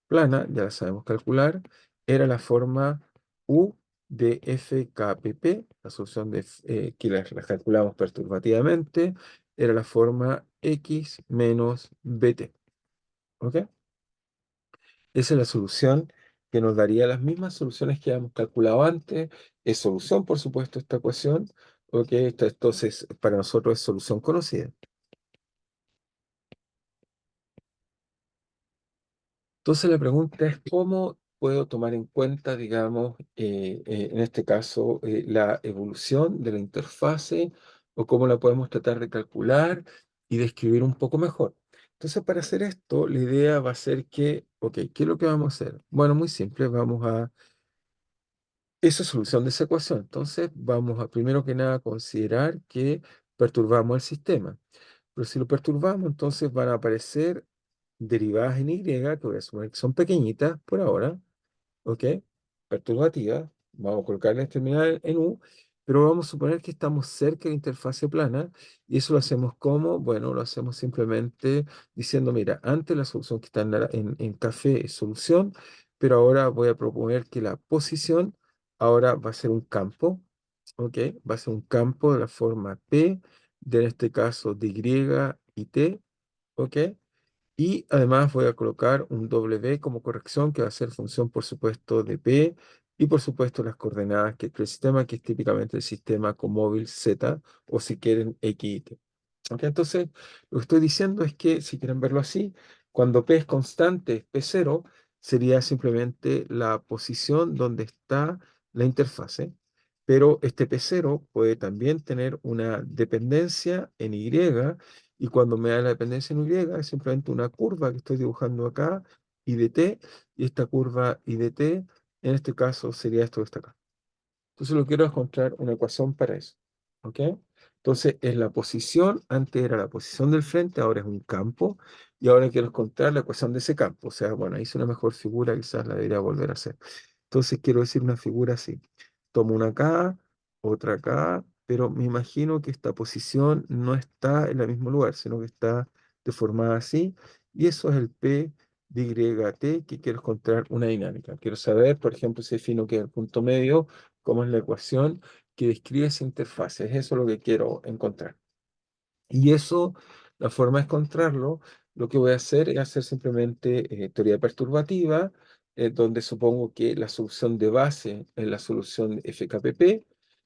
plana, ya la sabemos calcular, era la forma U de FKPP, la solución que la calculamos perturbativamente, era la forma X menos BT. ¿Ok? Esa es la solución que nos daría las mismas soluciones que habíamos calculado antes. Es solución, por supuesto, esta ecuación. ¿Ok? Entonces, para nosotros es solución conocida. Entonces la pregunta es cómo puedo tomar en cuenta, digamos, en este caso, la evolución de la interfase o cómo la podemos tratar de calcular y describir un poco mejor. Entonces, para hacer esto, la idea va a ser que, ok, ¿qué es lo que vamos a hacer? Bueno, muy simple, esa es solución de esa ecuación. Entonces, vamos a, primero que nada, considerar que perturbamos el sistema. Pero si lo perturbamos, entonces van a aparecer derivadas en Y, que voy a suponer que son pequeñitas por ahora, ¿ok? Perturbativas. Vamos a colocarles terminal en U. Pero vamos a suponer que estamos cerca de la interfase plana y eso lo hacemos como, bueno, lo hacemos simplemente diciendo, mira, antes la solución que está en café es solución, pero ahora voy a proponer que la posición ahora va a ser un campo, ¿ok? Va a ser un campo de la forma P, de en este caso de Y y T, ¿ok? Y además voy a colocar un W como corrección que va a ser función, por supuesto, de P y por supuesto las coordenadas que el sistema, que es típicamente el sistema con móvil Z o si quieren X y T. ¿Ok? Entonces, lo que estoy diciendo es que si quieren verlo así, cuando P es constante, P0 sería simplemente la posición donde está la interfase, pero este P0 puede también tener una dependencia en Y y cuando me da la dependencia en Y, es simplemente una curva que estoy dibujando acá, y de t, y esta curva y de t, en este caso sería esto que está acá. Entonces lo que quiero es encontrar una ecuación para eso. ¿Ok? Entonces es la posición, antes era la posición del frente, ahora es un campo, y ahora quiero encontrar la ecuación de ese campo. O sea, bueno, hice una mejor figura, quizás la debería volver a hacer. Entonces quiero decir una figura así. Tomo una acá, otra acá, pero me imagino que esta posición no está en el mismo lugar, sino que está deformada así. Y eso es el P de YT que quiero encontrar una dinámica. Quiero saber, por ejemplo, si defino que es el punto medio, cómo es la ecuación que describe esa interfaz. Es eso lo que quiero encontrar. Y eso, la forma de encontrarlo, lo que voy a hacer es hacer simplemente teoría perturbativa, donde supongo que la solución de base es la solución FKPP,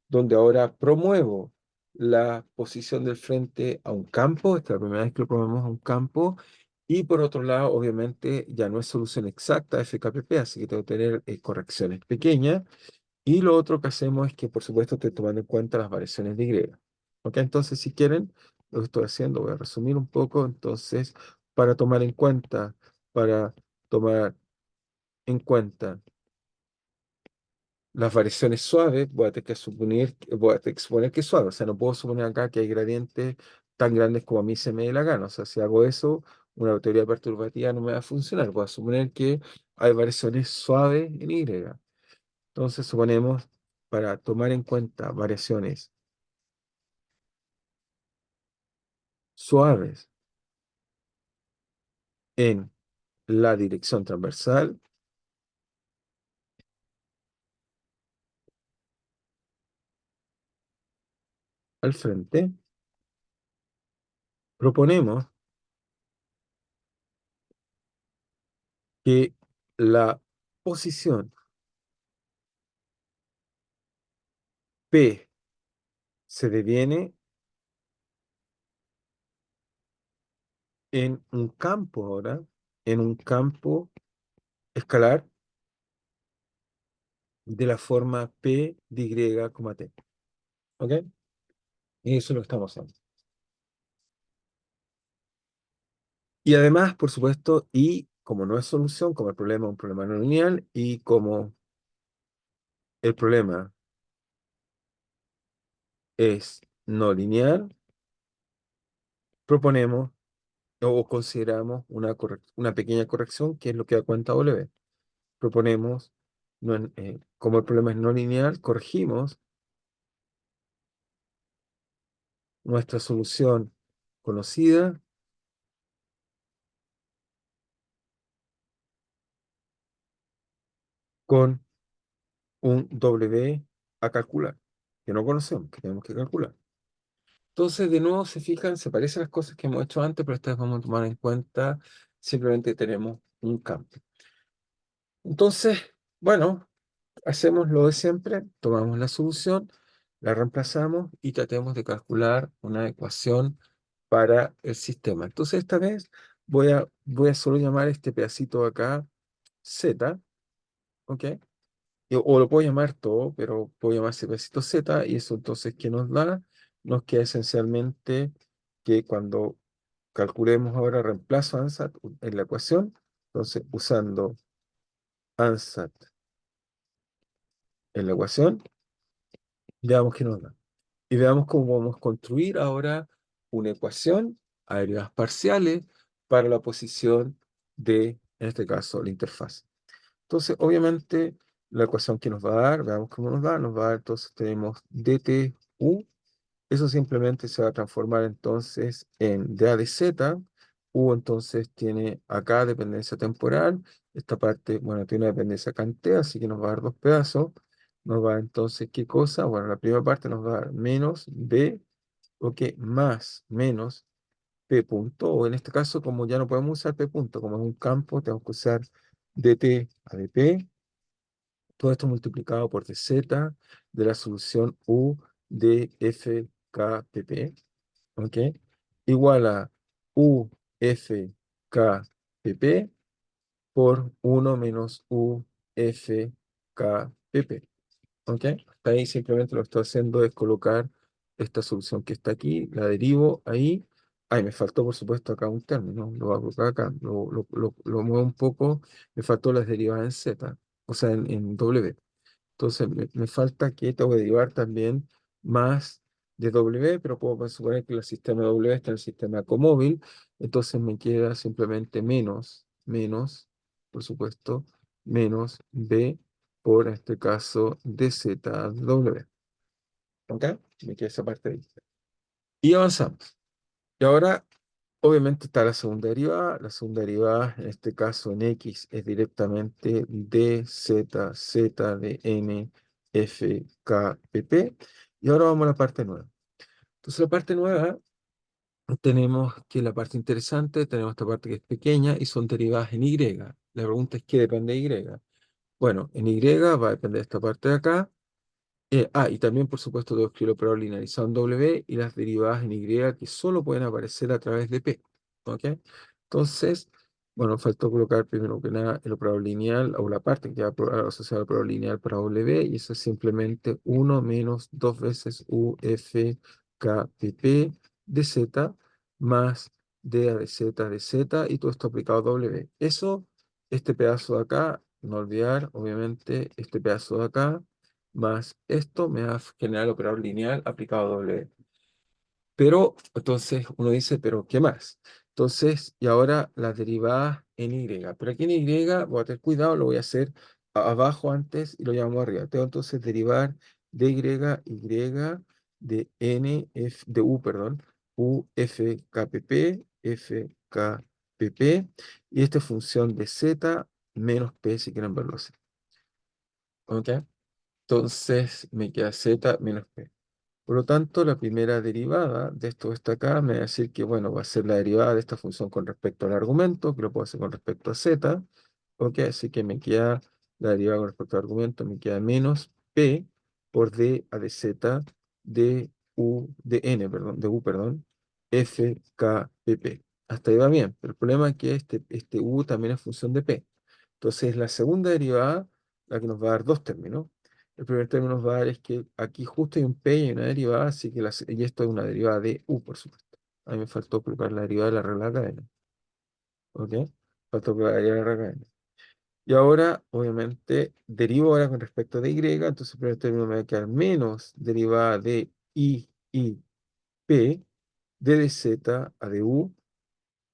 donde ahora promuevo la posición del frente a un campo, esta es la primera vez que lo promovemos a un campo, y por otro lado, obviamente, ya no es solución exacta FKPP, así que tengo que tener correcciones pequeñas, y lo otro que hacemos es que, por supuesto, estoy tomando en cuenta las variaciones de Y. ¿Ok? Entonces, si quieren, lo que estoy haciendo, voy a resumir un poco. Entonces, para tomar en cuenta, para tomar en cuenta las variaciones suaves, voy a tener que suponer, voy a tener que suponer que es suave. O sea, no puedo suponer acá que hay gradientes tan grandes como a mí se me dé la gana. O sea, si hago eso, una teoría perturbativa no me va a funcionar. Voy a suponer que hay variaciones suaves en Y. Entonces, suponemos, para tomar en cuenta variaciones suaves en la dirección transversal al frente, proponemos que la posición P se deviene en un campo ahora, en un campo escalar de la forma P de Y, T. ¿Ok? Y eso es lo que estamos haciendo. Y además, por supuesto, y como no es solución, como el problema es un problema no lineal, y como el problema es no lineal, proponemos o consideramos una pequeña corrección, que es lo que da cuenta W. Proponemos, como el problema es no lineal, corregimos nuestra solución conocida con un W a calcular, que no conocemos, que tenemos que calcular. Entonces, de nuevo, se fijan, se parecen las cosas que hemos hecho antes, pero esta vez vamos a tomar en cuenta, simplemente tenemos un campo. Entonces, bueno, hacemos lo de siempre, tomamos la solución, la reemplazamos y tratemos de calcular una ecuación para el sistema. Entonces esta vez voy a solo llamar este pedacito de acá Z, ¿ok? O lo puedo llamar todo, pero puedo llamar ese pedacito Z y eso entonces ¿qué nos da? Nos queda esencialmente que cuando calculemos ahora reemplazo ANSAT en la ecuación, entonces usando ANSAT en la ecuación, veamos qué nos da. Y veamos cómo vamos a construir ahora una ecuación a derivadas parciales para la posición de, en este caso, la interfaz. Entonces, obviamente, la ecuación que nos va a dar, veamos cómo nos va a dar, entonces tenemos dtu, eso simplemente se va a transformar entonces en dA de z, u entonces tiene acá dependencia temporal, esta parte, bueno, tiene una dependencia acá en t, así que nos va a dar dos pedazos, nos va a dar entonces, ¿qué cosa? Bueno, la primera parte nos va a dar menos b, ok, más menos p punto, o en este caso, como ya no podemos usar p punto, como es un campo, tenemos que usar dt a dp, todo esto multiplicado por dz de la solución u de f k pp, ¿ok? Igual a u f k pp por uno menos u f k pp. ¿Ok? Hasta ahí simplemente lo que estoy haciendo es colocar esta solución que está aquí, la derivo ahí. Ay, me faltó por supuesto acá un término, lo voy a colocar acá, lo muevo un poco, me faltó las derivadas en z, o sea, en w. Entonces me falta que tengo que derivar también más de W, pero puedo suponer que el sistema W está en el sistema comóvil, entonces me queda simplemente por supuesto, menos B por este caso dZW. ¿Ok? Me queda esa parte ahí. Y avanzamos. Y ahora, obviamente, está la segunda derivada. La segunda derivada, en este caso en X, es directamente dz de n f k pp. Y ahora vamos a la parte nueva. Entonces, la parte nueva, tenemos que la parte interesante, tenemos esta parte que es pequeña y son derivadas en Y. La pregunta es, ¿qué depende de Y? Bueno, en Y va a depender de esta parte de acá. Y también, por supuesto, tengo que escribir el operador linealizado en W y las derivadas en Y que solo pueden aparecer a través de P. ¿Ok? Entonces, bueno, faltó colocar primero que nada el operador lineal o la parte que va asociada al operador lineal para W, y eso es simplemente uno menos 2 veces U F K P P de Z más D A de Z, y todo esto aplicado a W. Eso, este pedazo de acá, no olvidar, obviamente, este pedazo de acá más esto me va a generar el operador lineal aplicado a W. Pero entonces uno dice, ¿pero qué más? Entonces, y ahora las derivadas en Y. Pero aquí en Y voy a tener cuidado, lo voy a hacer abajo antes y lo llamo arriba. Tengo entonces derivar de de N, F, de U, perdón, U, F, K, P, P, F, K, P, P, y esta es función de Z menos P si quieren verlo así. ¿Ok? Entonces me queda Z menos P. Por lo tanto, la primera derivada de esto que está acá me va a decir que, bueno, va a ser la derivada de esta función con respecto al argumento, que lo puedo hacer con respecto a z. Ok, así que me queda la derivada con respecto al argumento, me queda menos p por d a de z de u de n, perdón, de u, perdón, f k p p. Hasta ahí va bien, pero el problema es que este u también es función de p. Entonces, la segunda derivada, la que nos va a dar dos términos. El primer término nos va a dar es que aquí justo hay un P y una derivada, así que y esto es una derivada de U, por supuesto. A mí me faltó colocar la derivada de la regla cadena. ¿Ok? Faltó colocar la derivada de la regla cadena. Y ahora, obviamente, derivo ahora con respecto de Y, entonces el primer término me va a quedar menos derivada de P de z a de U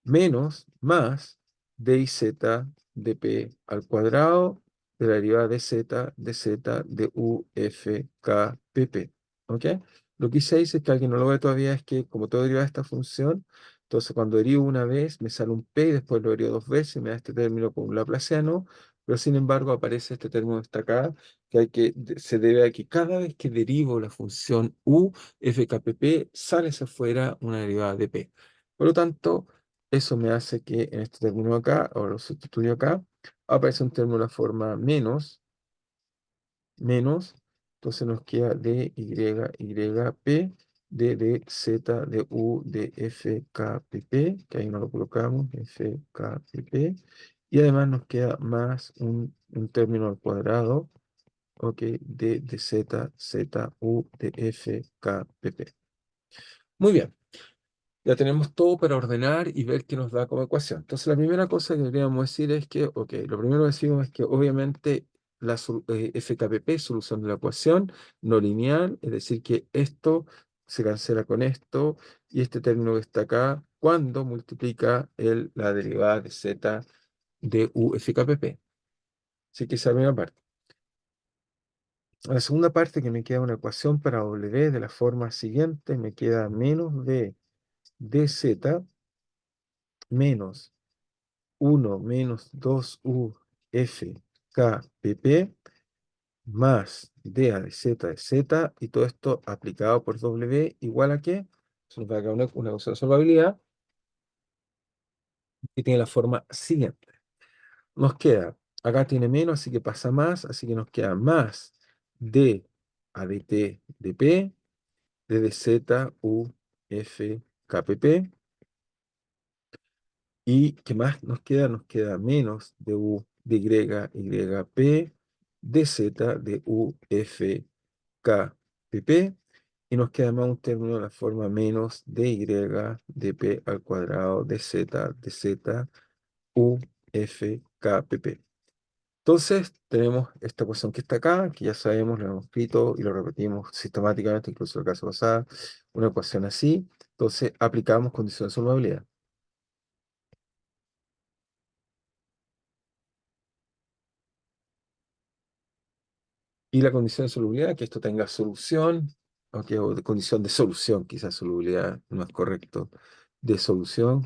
menos más d y z de p al cuadrado de la derivada de z de u f k p p. ¿Ok? Lo que hice ahí, si es que alguien no lo ve todavía, es que como todo deriva de esta función, entonces cuando derivo una vez me sale un p, y después lo derivo dos veces, me da este término con un laplaciano, pero sin embargo aparece este término que está acá, que, se debe a que cada vez que derivo la función u f k p p, sale hacia afuera una derivada de p. Por lo tanto, eso me hace que en este término acá, o lo sustituyo acá, aparece un término de la forma menos, entonces nos queda d y, p, de z, de u, de f, k, p, p, que ahí no lo colocamos, f, k, p, p, y además nos queda más un término al cuadrado, ok, de z, u, de f, k, p, p. Muy bien. Ya tenemos todo para ordenar y ver qué nos da como ecuación. Entonces, la primera cosa que deberíamos decir es que, ok, lo primero que decimos es que obviamente FKPP, solución de la ecuación no lineal, es decir, que esto se cancela con esto y este término que está acá cuando multiplica la derivada de z de u FKPP. Así que esa es la primera parte. En la segunda parte que me queda una ecuación para W de la forma siguiente, me queda menos B dz menos 1 menos 2U F K PP más dA de z, y todo esto aplicado por W igual a qué. Se nos va a quedar una ecuación de solvabilidad y tiene la forma siguiente. Nos queda, acá tiene menos, así que pasa más, así que nos queda más d a dt de p, d de z, u, f, kpp. ¿Y qué más nos queda? Nos queda menos de u, de y, p, de z, de u, f, k, pp. Y nos queda más un término de la forma menos de y, de p al cuadrado, de z, u, f, k, pp. Entonces, tenemos esta ecuación que está acá, que ya sabemos, lo hemos escrito y lo repetimos sistemáticamente, incluso en la clase pasada, una ecuación así. Entonces, aplicamos condición de solvabilidad. Y la condición de solubilidad, que esto tenga solución, o de condición de solución, quizás solubilidad no es correcto, de solución.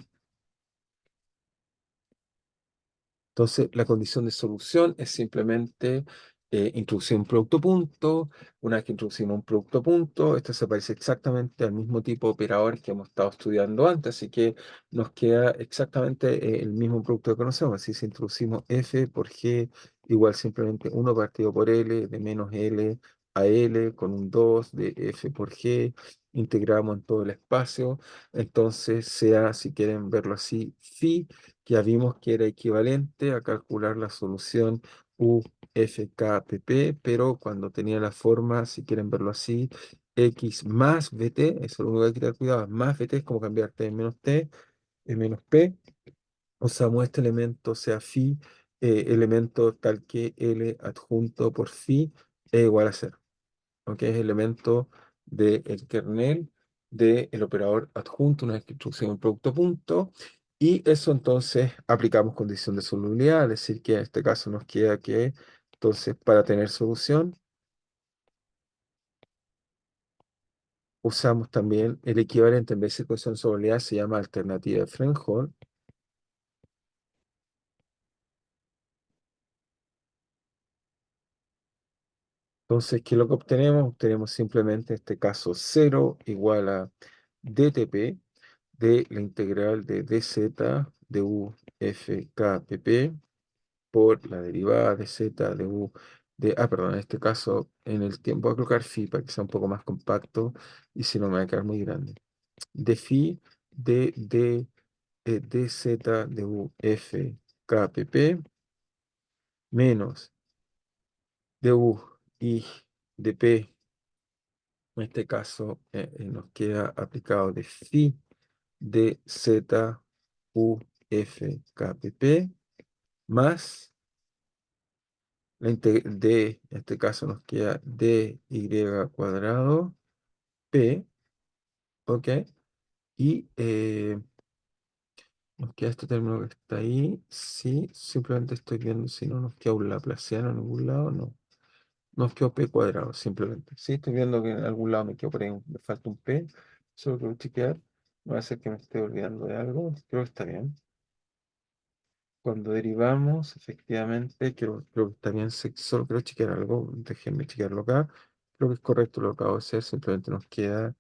Entonces, la condición de solución es simplemente introducir un producto punto. Una vez que introducimos un producto punto, esto se parece exactamente al mismo tipo de operadores que hemos estado estudiando antes, así que nos queda exactamente el mismo producto que conocemos. Así si introducimos f por g igual simplemente 1 partido por l de menos l a l con un 2 de f por g, integramos en todo el espacio. Entonces, sea, si quieren verlo así, phi, que ya vimos que era equivalente a calcular la solución UFKPP, pero cuando tenía la forma, si quieren verlo así, X más VT, eso es lo único que hay que tener cuidado, más VT es como cambiar T en menos T, en menos P, usamos este elemento, sea phi, elemento tal que L adjunto por phi es igual a 0. ¿Ok? Es elemento del kernel del operador adjunto, una vez que introducimos el producto punto, y eso entonces aplicamos condición de solubilidad, es decir, que en este caso nos queda que, entonces, para tener solución, usamos también el equivalente, en vez de condición de solubilidad, se llama alternativa de Frenholm. Entonces, ¿qué es lo que obtenemos? Obtenemos simplemente, en este caso, 0 igual a dTp de la integral de dz de u f k pp por la derivada de z de u de, perdón, en este caso, en el tiempo voy a colocar phi para que sea un poco más compacto y si no me va a quedar muy grande. De phi de dz de u f k pp menos de u y de p. En este caso, nos queda aplicado de phi de z u f k pp más en este caso nos queda dy cuadrado p, ¿ok? Y nos queda este término que está ahí. Sí, simplemente estoy viendo si no nos queda un laplaciano en ningún lado, no. Nos quedó p cuadrado, simplemente. Sí, estoy viendo que en algún lado me quedó por ahí, me falta un p. Solo quiero chequear. No va a ser que me esté olvidando de algo. Creo que está bien. Cuando derivamos, efectivamente, creo que está bien. Solo quiero chequear algo. Déjenme chequearlo acá. Creo que es correcto lo que acabo de hacer. Simplemente nos queda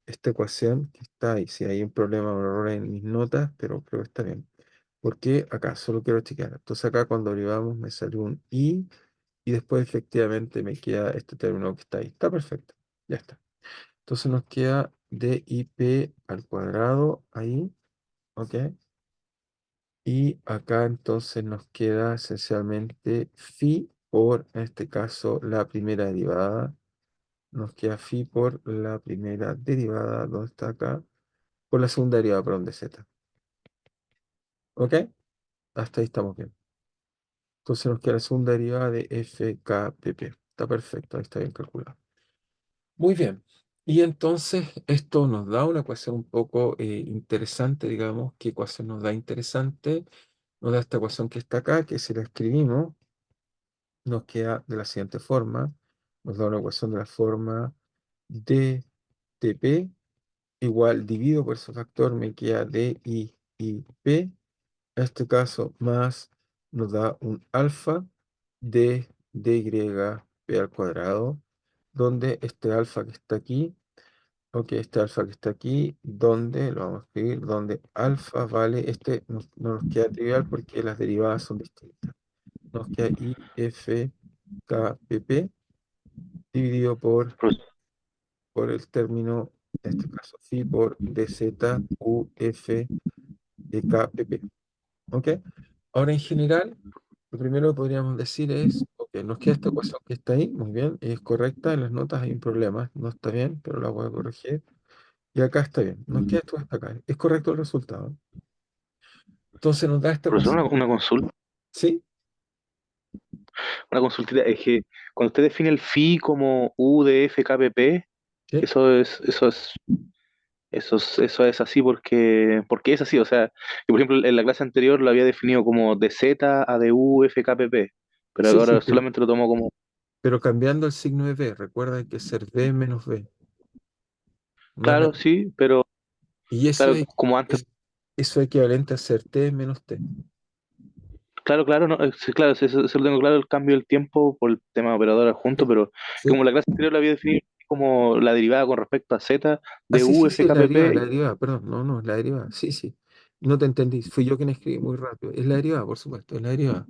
esta ecuación que está ahí. Si hay un problema o un error en mis notas, pero creo que está bien. Porque acá solo quiero chequear. Entonces acá cuando derivamos me salió un i. Y después efectivamente me queda este término que está ahí. Está perfecto. Ya está. Entonces nos queda dip al cuadrado ahí. ¿Ok? Y acá entonces nos queda esencialmente phi por, en este caso, la primera derivada. Nos queda phi por la primera derivada. ¿Dónde está acá? Por la segunda derivada, perdón, de z. ¿Ok? Hasta ahí estamos bien. Entonces nos queda la segunda derivada de fkpp. Está perfecto, ahí está bien calculado. Muy bien. Y entonces esto nos da una ecuación un poco interesante, digamos. ¿Qué ecuación nos da interesante? Nos da esta ecuación que está acá, que si la escribimos, nos queda de la siguiente forma. nos da una ecuación de la forma dTp igual divido por ese factor, me queda di y p, en este caso más nos da un alfa de dy p al cuadrado, donde este alfa que está aquí, ok, este alfa que está aquí, donde, lo vamos a escribir, donde alfa vale, no nos queda trivial porque las derivadas son distintas. Nos queda i f k p p dividido por el término, en este caso phi por dz u f de kpp. ¿Ok? Ahora en general, lo primero que podríamos decir es, ok, nos queda esta ecuación que está ahí, muy bien, es correcta, en las notas hay un problema, no está bien, pero la voy a corregir. Y acá está bien, nos queda esto hasta acá, es correcto el resultado. Entonces nos da esta Profesor, ecuación, una consulta, ¿sí? una consultita, es que cuando usted define el phi como U de F KPP, ¿Sí? eso es, eso es, eso es así porque es así, o sea, que por ejemplo en la clase anterior lo había definido como de Z a de U F KPP, pero Sí, sí, ahora solamente lo tomo como, pero cambiando el signo de b, recuerda que es ser b menos b, no es la- claro, sí, pero y eso claro, como antes, eso es equivalente a ser t menos t. claro, claro, no, sí, claro, sí, eso lo tengo claro el cambio del tiempo por el tema de operador adjunto, ¿Sí? pero ¿Sí? como la clase anterior lo había definido como la derivada con respecto a Z Ah, de sí, U sí, F sí, la KPP, derivada, perdón, no, no, la derivada, sí, sí. No te entendí, fui yo quien escribí muy rápido. Es la derivada, por supuesto, es la derivada,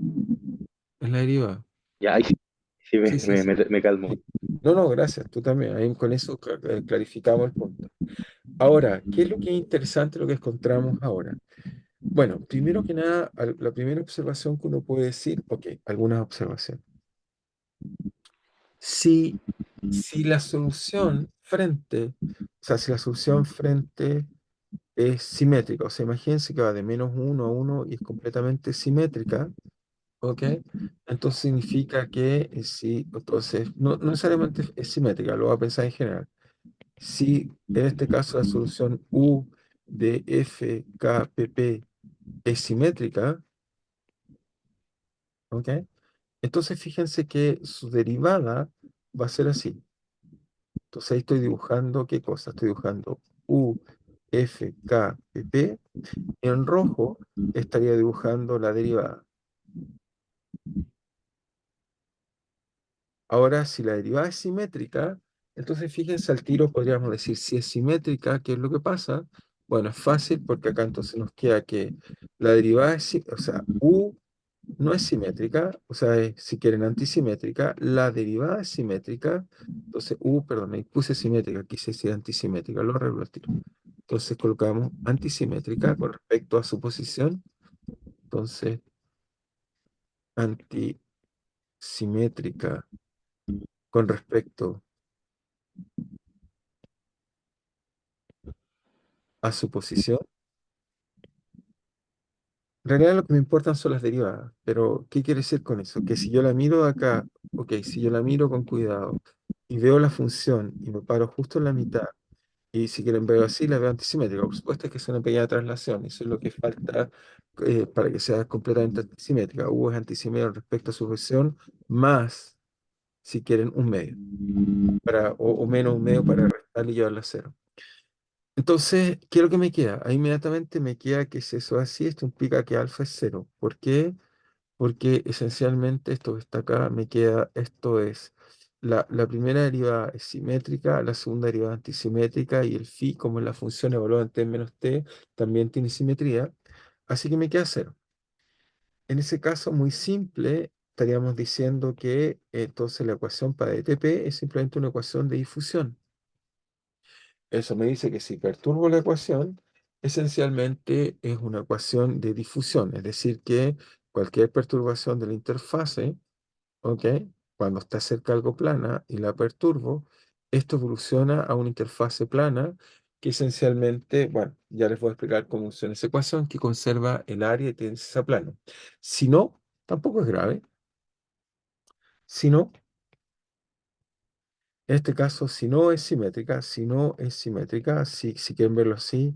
es la derivada. ya ahí sí, sí Sí, sí, sí. me calmo. Sí. No, no, gracias, tú también. Ahí con eso clarificamos el punto. Ahora, ¿qué es lo que es interesante lo que encontramos ahora? Bueno, primero que nada, la primera observación que uno puede decir, ok, algunas observaciones. Si, si la solución frente, o sea, si la solución frente es simétrica, o sea, imagínense que va de -1 a 1 y es completamente simétrica, ¿ok? Entonces significa que si, entonces, no necesariamente es simétrica, lo voy a pensar en general. Si en este caso la solución U de f k p p es simétrica, ¿ok? Entonces fíjense que su derivada va a ser así. Entonces ahí estoy dibujando, ¿qué cosa? Estoy dibujando U, F, K, P, P. En rojo estaría dibujando la derivada. Ahora, si la derivada es simétrica, entonces fíjense al tiro, podríamos decir, si es simétrica, ¿qué es lo que pasa? Bueno, es fácil porque acá entonces nos queda que la derivada es, o sea, U no es simétrica, o sea, es, si quieren antisimétrica, la derivada es simétrica, entonces perdón, ahí puse simétrica, quise decir antisimétrica, lo arreglo al tiro. Entonces colocamos antisimétrica con respecto a su posición, entonces antisimétrica con respecto a su posición. En realidad lo que me importan son las derivadas, pero ¿qué quiere decir con eso? Que si yo la miro de acá, ok, si yo la miro con cuidado y veo la función y me paro justo en la mitad, y si quieren verlo así, la veo antisimétrica. Por supuesto que es una pequeña traslación, eso es lo que falta para que sea completamente antisimétrica. U es antisimétrico respecto a su posición, más, si quieren, un medio, o menos un medio para restar y llevarla a cero. Entonces, ¿qué es lo que me queda? Ahí inmediatamente me queda que si eso es así, esto implica que alfa es cero. ¿Por qué? Porque esencialmente esto que está acá me queda, esto es, la primera derivada es simétrica, la segunda derivada es antisimétrica y el phi, como es la función evaluada en t menos t, también tiene simetría, así que me queda cero. En ese caso, muy simple, estaríamos diciendo que entonces la ecuación para dTp es simplemente una ecuación de difusión. Eso me dice que si perturbo la ecuación, esencialmente es una ecuación de difusión, es decir, que cualquier perturbación de la interfase, ¿ok? Cuando está cerca de algo plana y la perturbo, esto evoluciona a una interfase plana que esencialmente, bueno, ya les voy a explicar cómo funciona esa ecuación, que conserva el área y tiene ese plano. Si no, tampoco es grave. Si no, en este caso, si no es simétrica, si no es simétrica, si quieren verlo así,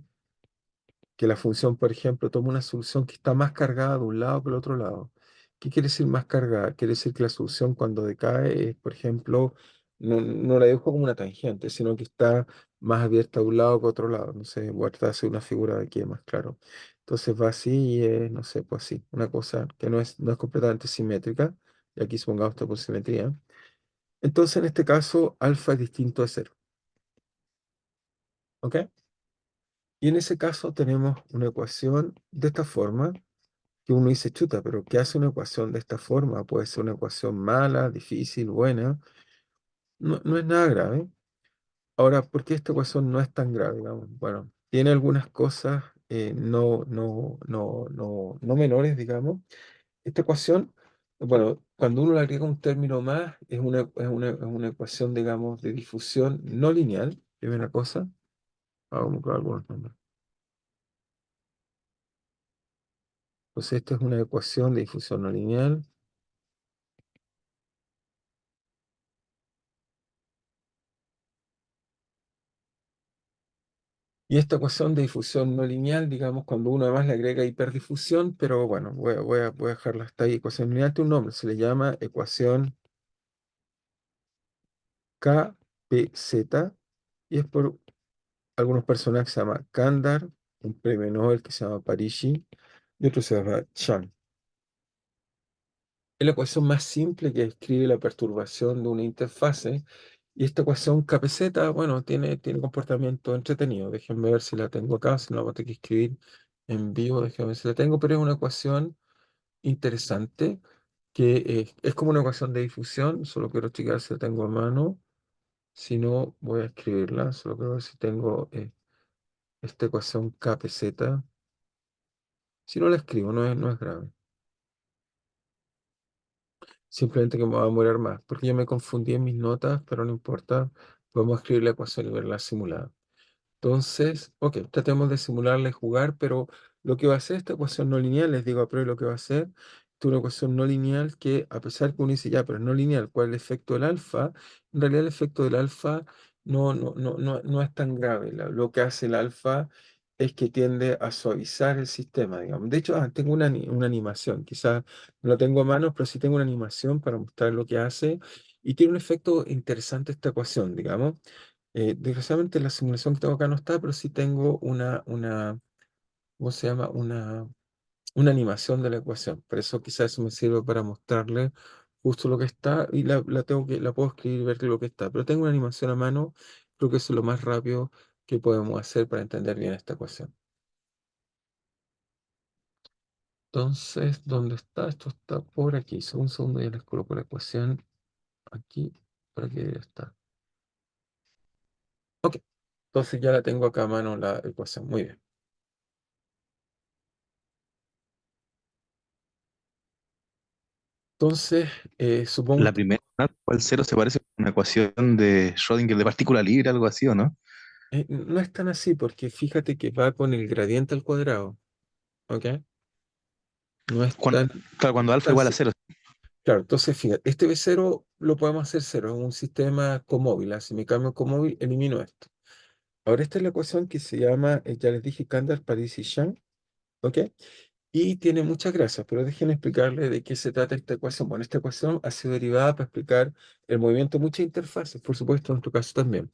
que la función, por ejemplo, toma una solución que está más cargada de un lado que del otro lado. ¿Qué quiere decir más cargada? Quiere decir que la solución cuando decae es, por ejemplo, no la dibujo como una tangente, sino que está más abierta a un lado que a otro lado. No sé, voy a tratar de hacer una figura de aquí más claro. Entonces va así y es, no sé, pues así, una cosa que no es completamente simétrica. Y aquí supongamos esta por simetría. Entonces, en este caso, alfa es distinto de cero. ¿Ok? Y en ese caso tenemos una ecuación de esta forma que uno dice, chuta, pero ¿qué hace una ecuación de esta forma? Puede ser una ecuación mala, difícil, buena. No es nada grave. Ahora, ¿por qué esta ecuación no es tan grave, digamos? Bueno, tiene algunas cosas no menores, digamos. Esta ecuación, bueno, cuando uno le agrega un término más, es una ecuación, digamos, de difusión no lineal, primera cosa. Vamos con algunos nombres. Entonces, esta es una ecuación de difusión no lineal. Y esta ecuación de difusión no lineal, digamos, cuando uno además le agrega hiperdifusión, pero bueno, voy a dejarla hasta ahí. Ecuación lineal tiene un nombre, se le llama ecuación KPZ, y es por algunos personajes que se llama Kandar, un premio Nobel que se llama Parisi, y otro se llama Chan. Es la ecuación más simple que describe la perturbación de una interfase. Y esta ecuación KPZ, bueno, tiene comportamiento entretenido. Déjenme ver si la tengo acá, si no la voy a tener que escribir en vivo. Déjenme ver si la tengo, pero es una ecuación interesante que es como una ecuación de difusión. Solo quiero checar si la tengo a mano. Si no, voy a escribirla. Solo quiero ver si tengo esta ecuación KPZ. Si no la escribo, no es grave. Simplemente que me va a demorar más, porque yo me confundí en mis notas, pero no importa. Podemos escribir la ecuación y verla simulada. Entonces, ok, tratemos de simularla y jugar, pero lo que va a hacer esta ecuación no lineal, les digo a prueba lo que va a hacer, es una ecuación no lineal que, a pesar que uno dice, ya, pero es no lineal, ¿cuál es el efecto del alfa? En realidad el efecto del alfa no es tan grave. Lo que hace el alfa es que tiende a suavizar el sistema, digamos. De hecho, tengo una animación, quizás no la tengo a mano, pero sí tengo una animación para mostrar lo que hace, y tiene un efecto interesante esta ecuación, digamos. Desgraciadamente la simulación que tengo acá no está, pero sí tengo ¿cómo se llama? Una animación de la ecuación. Por eso quizás eso me sirve para mostrarle justo lo que está y la puedo escribir y ver lo que está. Pero tengo una animación a mano, creo que eso es lo más rápido que podemos hacer para entender bien esta ecuación. Entonces, ¿dónde está? Esto está por aquí. Un segundo, ya les coloco la ecuación aquí, por aquí debe estar. Ok, entonces ya la tengo acá a mano la ecuación. Muy bien. Entonces, supongo La que primera, ¿cuál cero se parece a una ecuación de Schrödinger de partícula libre, algo así, ¿o no? no es tan así, porque fíjate que va con el gradiente al cuadrado, ¿ok? No es Cuando, tan, claro, cuando alfa tan igual a si- cero. Claro, entonces fíjate, este B0 lo podemos hacer cero, es un sistema comóvil. Si me cambio comóvil, elimino esto. Ahora, esta es la ecuación que se llama, ya les dije, Kandar, Parisi, Yang, ¿ok? Y tiene muchas gracias, pero déjenme explicarles de qué se trata esta ecuación. Bueno, esta ecuación ha sido derivada para explicar el movimiento de muchas interfaces, por supuesto, en nuestro caso también.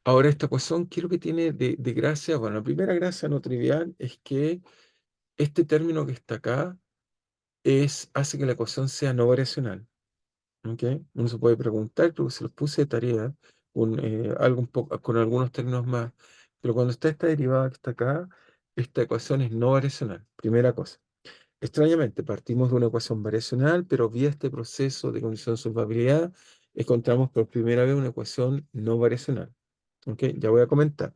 Ahora, esta ecuación, ¿qué es lo que tiene de gracia? Bueno, la primera gracia no trivial es que este término que está acá hace que la ecuación sea no variacional. ¿Ok? Uno se puede preguntar, creo que se los puse de tarea, algo un poco, con algunos términos más, pero cuando está esta derivada que está acá, esta ecuación es no variacional. Primera cosa. Extrañamente, partimos de una ecuación variacional, pero vía este proceso de condición de solvabilidad, encontramos por primera vez una ecuación no variacional. ¿Ok? Ya voy a comentar.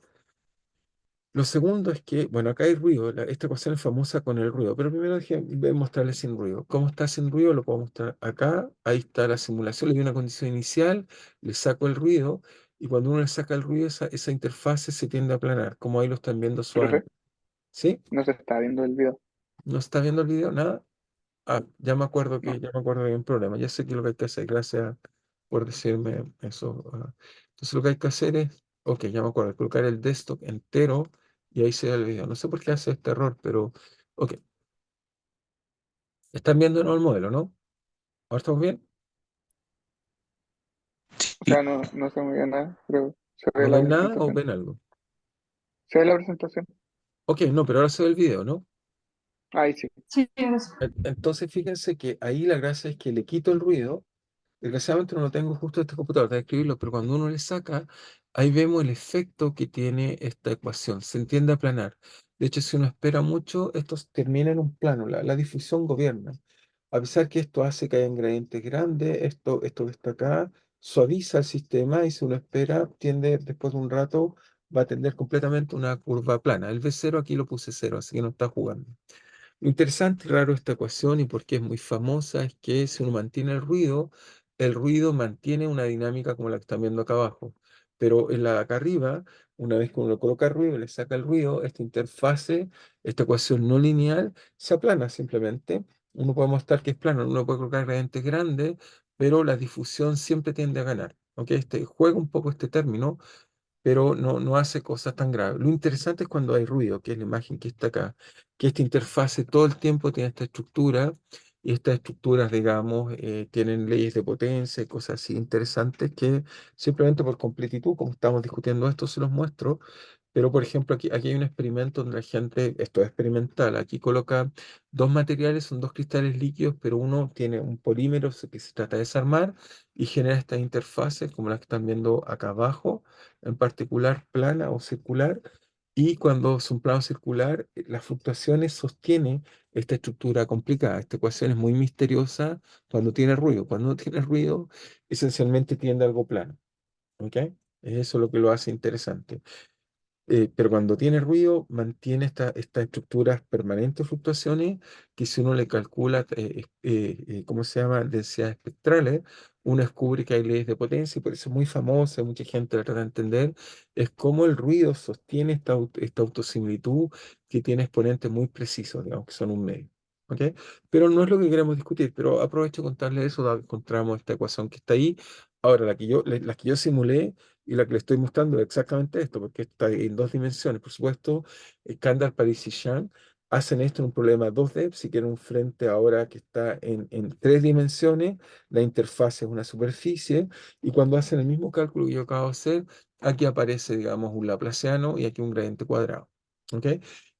Lo segundo es que, bueno, acá hay ruido. Esta ecuación es famosa con el ruido, pero primero voy a mostrarles sin ruido. ¿Cómo está sin ruido? Lo puedo mostrar acá. Ahí está la simulación. Le doy una condición inicial, le saco el ruido, y cuando uno le saca el ruido, esa interfase se tiende a aplanar, como ahí lo están viendo Profe, suavemente. ¿Sí? no se está viendo el video. ¿No está viendo el video? ¿Nada? Ah, No. ya me acuerdo que hay un problema. Ya sé qué es lo que hay que hacer. Gracias por decirme eso. Entonces lo que hay que hacer es, ok, ya me acuerdo, colocar el desktop entero y ahí se ve el video. No sé por qué hace este error, pero ok. Están viendo, ¿no? El modelo, ¿no? ¿Ahora estamos bien? O Sí, sea, no sé muy bien nada, pero se ve ¿No la ven nada o presentación. ven algo? Se ve la presentación. Ok, no, pero ahora se ve el video, ¿no? Ahí sí. Sí, ahora sí. Entonces fíjense que ahí la gracia es que le quito el ruido. Desgraciadamente no lo tengo justo en este computador, tengo que escribirlo, pero cuando uno le saca, ahí vemos el efecto que tiene esta ecuación. Se entiende aplanar. De hecho, si uno espera mucho, esto termina en un plano. La difusión gobierna. A pesar que esto hace que haya gradientes grandes, esto que está acá suaviza el sistema y si uno espera, tiende después de un rato, va a tender completamente una curva plana. El V0 aquí lo puse cero, así que no está jugando. Lo interesante y raro de esta ecuación y por qué es muy famosa es que si uno mantiene el ruido mantiene una dinámica como la que están viendo acá abajo. Pero en la de acá arriba, una vez que uno le coloca ruido y le saca el ruido, esta interfase, esta ecuación no lineal, se aplana simplemente. Uno puede mostrar que es plano, uno puede colocar gradientes grandes, pero la difusión siempre tiende a ganar. ¿Ok? Juega un poco este término pero no hace cosas tan graves. Lo interesante es cuando hay ruido, que es la imagen que está acá, que esta interfase todo el tiempo tiene esta estructura, y estas estructuras, digamos, tienen leyes de potencia y cosas así interesantes que simplemente por completitud, como estamos discutiendo esto, se los muestro. Pero, por ejemplo, aquí hay un experimento donde la gente, esto es experimental, aquí coloca dos materiales, son dos cristales líquidos, pero uno tiene un polímero que se trata de desarmar y genera estas interfaces, como las que están viendo acá abajo, en particular plana o circular. Y cuando es un plano circular, las fluctuaciones sostiene esta estructura complicada. Esta ecuación es muy misteriosa cuando tiene ruido. Cuando no tiene ruido, esencialmente tiende a algo plano. ¿Ok? Eso es lo que lo hace interesante. Pero cuando tiene ruido, mantiene estas estructuras permanentes fluctuaciones que si uno le calcula, ¿cómo se llama? Densidades espectrales, uno descubre que hay leyes de potencia y por eso es muy famosa, mucha gente la trata de entender, es cómo el ruido sostiene esta autosimilitud que tiene exponentes muy precisos, digamos, que son un medio. ¿Ok? Pero no es lo que queremos discutir, pero aprovecho de contarles eso, encontramos esta ecuación que está ahí. Ahora, la que yo simulé y la que le estoy mostrando es exactamente esto, porque está en dos dimensiones. Por supuesto, Kandar, Paris y Jean hacen esto en un problema 2D. Si quieren un frente ahora que está en tres dimensiones, la interfaz es una superficie, y cuando hacen el mismo cálculo que yo acabo de hacer, aquí aparece, digamos, un laplaciano y aquí un gradiente cuadrado. ¿Ok?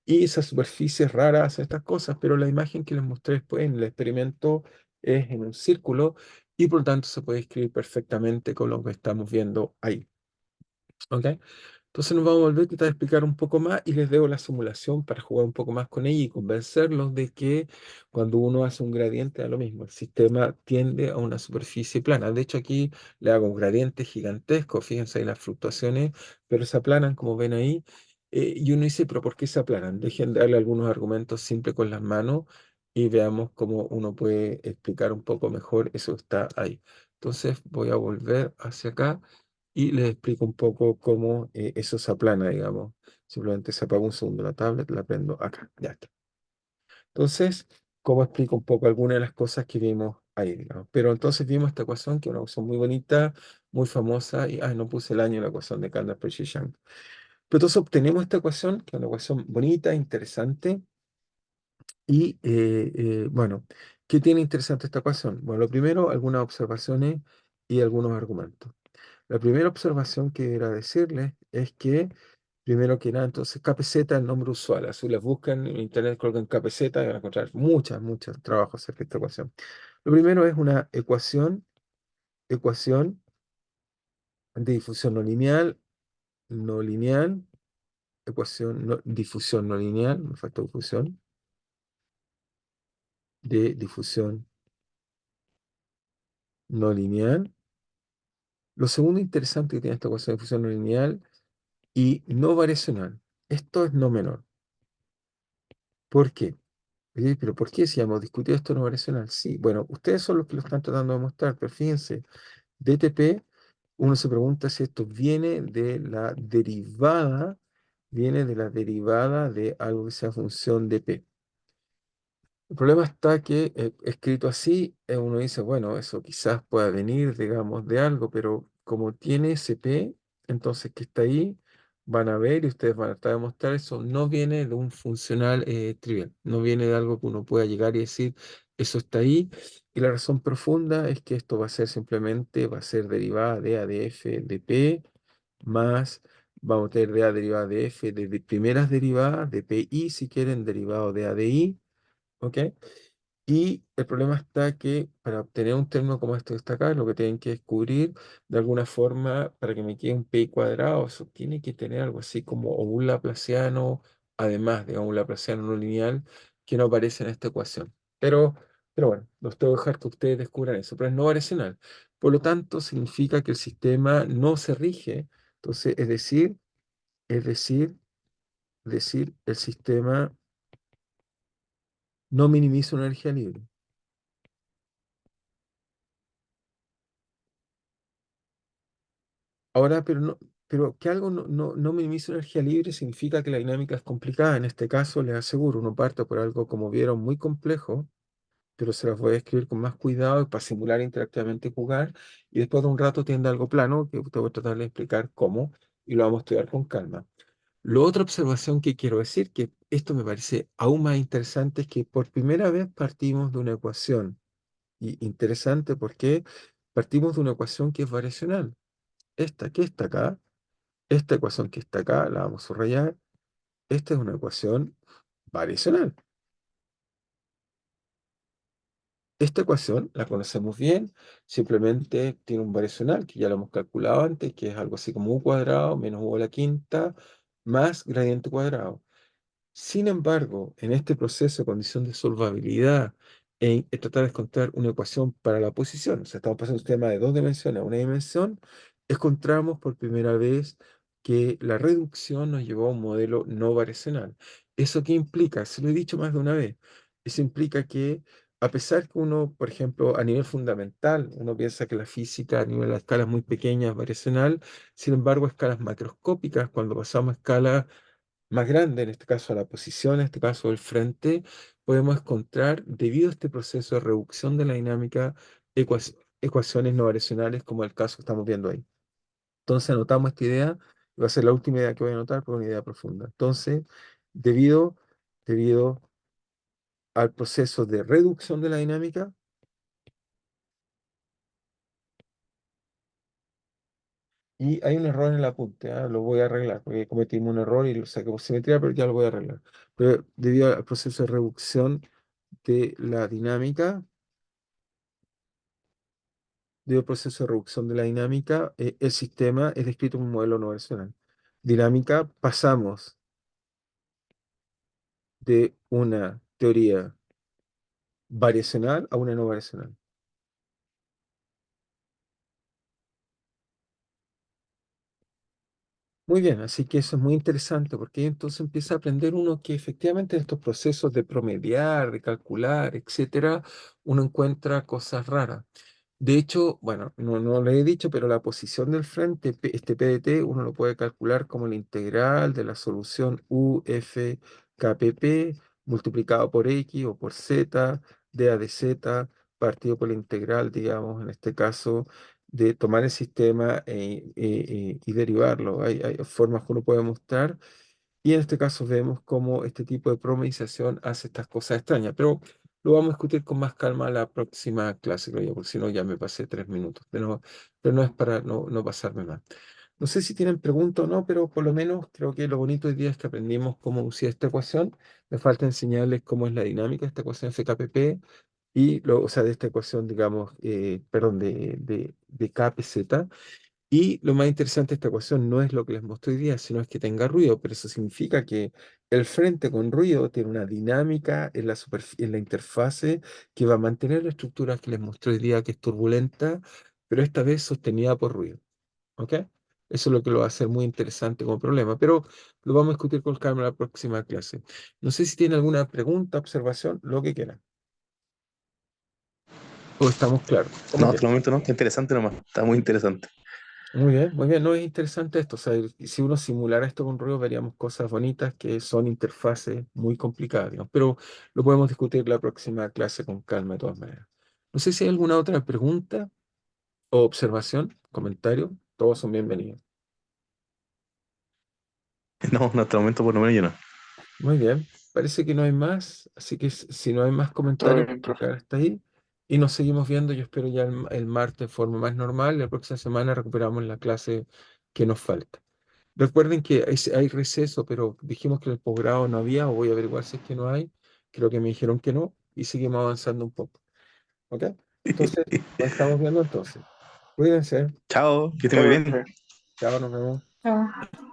Y esa superficie es rara, hace estas cosas, pero la imagen que les mostré después en el experimento es en un círculo y por lo tanto se puede escribir perfectamente con lo que estamos viendo ahí. ¿Ok? Entonces nos vamos a volver a tratar de explicar un poco más y les debo la simulación para jugar un poco más con ella y convencerlos de que cuando uno hace un gradiente da lo mismo. El sistema tiende a una superficie plana. De hecho, aquí le hago un gradiente gigantesco. Fíjense ahí las fluctuaciones, pero se aplanan como ven ahí. Y uno dice, pero ¿por qué se aplanan? Dejen de darle algunos argumentos simples con las manos y veamos cómo uno puede explicar un poco mejor eso que está ahí. Entonces voy a volver hacia acá y les explico un poco cómo eso se aplana, digamos. Simplemente se apaga un segundo la tablet, la prendo acá, ya está. Entonces, cómo explico un poco algunas de las cosas que vimos ahí, digamos. Pero entonces vimos esta ecuación, que es una ecuación muy bonita, muy famosa, y no puse el año de la ecuación de Kandel, Peirce y Young. Pero entonces obtenemos esta ecuación, que es una ecuación bonita, interesante, y bueno, ¿qué tiene interesante esta ecuación? Bueno, lo primero, algunas observaciones y algunos argumentos. La primera observación que era decirles es que, primero que nada, entonces KPZ es el nombre usual. Si las buscan en internet, colocan KPZ y van a encontrar muchos trabajos acerca de esta ecuación. Lo primero es una ecuación de difusión no lineal, difusión no lineal, me falta difusión, de difusión no lineal. Lo segundo interesante que tiene esta ecuación de difusión no lineal y no variacional. Esto es no menor. ¿Por qué? Pero ¿por qué si hemos discutido esto no variacional? Sí, bueno, ustedes son los que lo están tratando de mostrar, pero fíjense, DTP, uno se pregunta si esto viene de la derivada de algo que sea función de P. El problema está que escrito así, uno dice, bueno, eso quizás pueda venir, digamos, de algo, pero como tiene ese P, entonces que está ahí, van a ver y ustedes van a tratar de mostrar eso, no viene de un funcional trivial, no viene de algo que uno pueda llegar y decir, Eso está ahí. Y la razón profunda es que esto va a ser simplemente, va a ser derivada de A de F de P más, vamos a tener de A derivada de F de primeras derivadas de PI, si quieren, derivado de A de I. ¿Ok? Y el problema está que para obtener un término como este que está acá, lo que tienen que descubrir de alguna forma para que me quede un pi cuadrado, eso tiene que tener algo así como o un laplaciano, además de un laplaciano no lineal, que no aparece en esta ecuación. Pero, pero bueno, los tengo que dejar que ustedes descubran eso, pero es no variacional. Por lo tanto, significa que el sistema no se rige. Entonces, es decir, el sistema no minimiza una energía libre. Ahora, pero que algo no minimice energía libre significa que la dinámica es complicada. En este caso, les aseguro, uno parte por algo, como vieron, muy complejo, pero se las voy a escribir con más cuidado para simular interactivamente jugar, y después de un rato tiende a algo plano, que te voy a tratar de explicar cómo, y lo vamos a estudiar con calma. La otra observación que quiero decir, que esto me parece aún más interesante, es que por primera vez partimos de una ecuación, y interesante porque partimos de una ecuación que es variacional. Esta que está acá. Esta ecuación que está acá, la vamos a subrayar. Esta es una ecuación variacional. Esta ecuación la conocemos bien, simplemente tiene un variacional que ya lo hemos calculado antes, que es algo así como u cuadrado menos u a la quinta más gradiente cuadrado. Sin embargo, en este proceso de condición de solvabilidad, en tratar de encontrar una ecuación para la posición, o sea, estamos pasando de un sistema de dos dimensiones a una dimensión, encontramos por primera vez que la reducción nos llevó a un modelo no variacional. ¿Eso qué implica? Se lo he dicho más de una vez. Eso implica que, a pesar que uno, por ejemplo, a nivel fundamental, uno piensa que la física a nivel de escalas muy pequeñas es variacional, sin embargo, a escalas macroscópicas, cuando pasamos a escalas más grande, en este caso a la posición, en este caso el frente, podemos encontrar, debido a este proceso de reducción de la dinámica, ecuaciones no variacionales como el caso que estamos viendo ahí. Entonces anotamos esta idea, y va a ser la última idea que voy a anotar, por una idea profunda. Entonces, debido al proceso de reducción de la dinámica, y hay un error en el apunte, lo voy a arreglar, porque cometimos un error y lo saqué por simetría, pero ya lo voy a arreglar. Pero debido al proceso de reducción de la dinámica, debido al proceso de reducción de la dinámica, el sistema es descrito como un modelo no variacional. Dinámica, pasamos de una teoría variacional a una no variacional. Muy bien, así que eso es muy interesante porque ahí entonces empieza a aprender uno que efectivamente en estos procesos de promediar, de calcular, etcétera, uno encuentra cosas raras. De hecho, bueno, no lo he dicho, pero la posición del frente, este PDT, uno lo puede calcular como la integral de la solución UFKPP multiplicado por X o por Z, de A de Z, partido por la integral, digamos, en este caso, de tomar el sistema y derivarlo. Hay formas que uno puede mostrar. Y en este caso vemos cómo este tipo de promedización hace estas cosas extrañas. Pero lo vamos a discutir con más calma la próxima clase, creo yo, porque si no ya me pasé 3 minutos. Pero no es para no pasarme más. No sé si tienen preguntas o no, pero por lo menos creo que lo bonito hoy día es que aprendimos cómo usar esta ecuación. Me falta enseñarles cómo es la dinámica de esta ecuación FKPP o sea, de esta ecuación, digamos, perdón, de KPZ. Y lo más interesante de esta ecuación no es lo que les mostré hoy día, sino es que tenga ruido, pero eso significa que el frente con ruido tiene una dinámica en en la interfase que va a mantener la estructura que les mostré hoy día, que es turbulenta, pero esta vez sostenida por ruido. ¿Ok? Eso es lo que lo va a hacer muy interesante como problema, pero lo vamos a discutir con calma en la próxima clase. No sé si tiene alguna pregunta, observación, lo que quieran. O estamos claros. ¿Cómo No, hasta el quieran? momento no, interesante nomás, está muy interesante. Muy bien, muy bien. No es interesante esto. O sea, y si uno simulara esto con ruido, veríamos cosas bonitas que son interfaces muy complicadas, digamos. Pero lo podemos discutir la próxima clase con calma, de todas maneras. No sé si hay alguna otra pregunta o observación, comentario. Todos son bienvenidos. No, no, hasta el momento por lo menos yo no. Muy bien. Parece que no hay más, así que si no hay más Todo comentarios, bien, vamos a profe. quedar hasta ahí. Y nos seguimos viendo, yo espero ya el martes de forma más normal. La próxima semana recuperamos la clase que nos falta. Recuerden que hay receso, pero dijimos que en el posgrado no había, o voy a averiguar si es que no hay. Creo que me dijeron que no, y seguimos avanzando un poco. ¿Ok? Entonces, nos estamos viendo entonces. Cuídense. Chao, que esté Chao, muy bien. profe. Chao, nos vemos. Chao.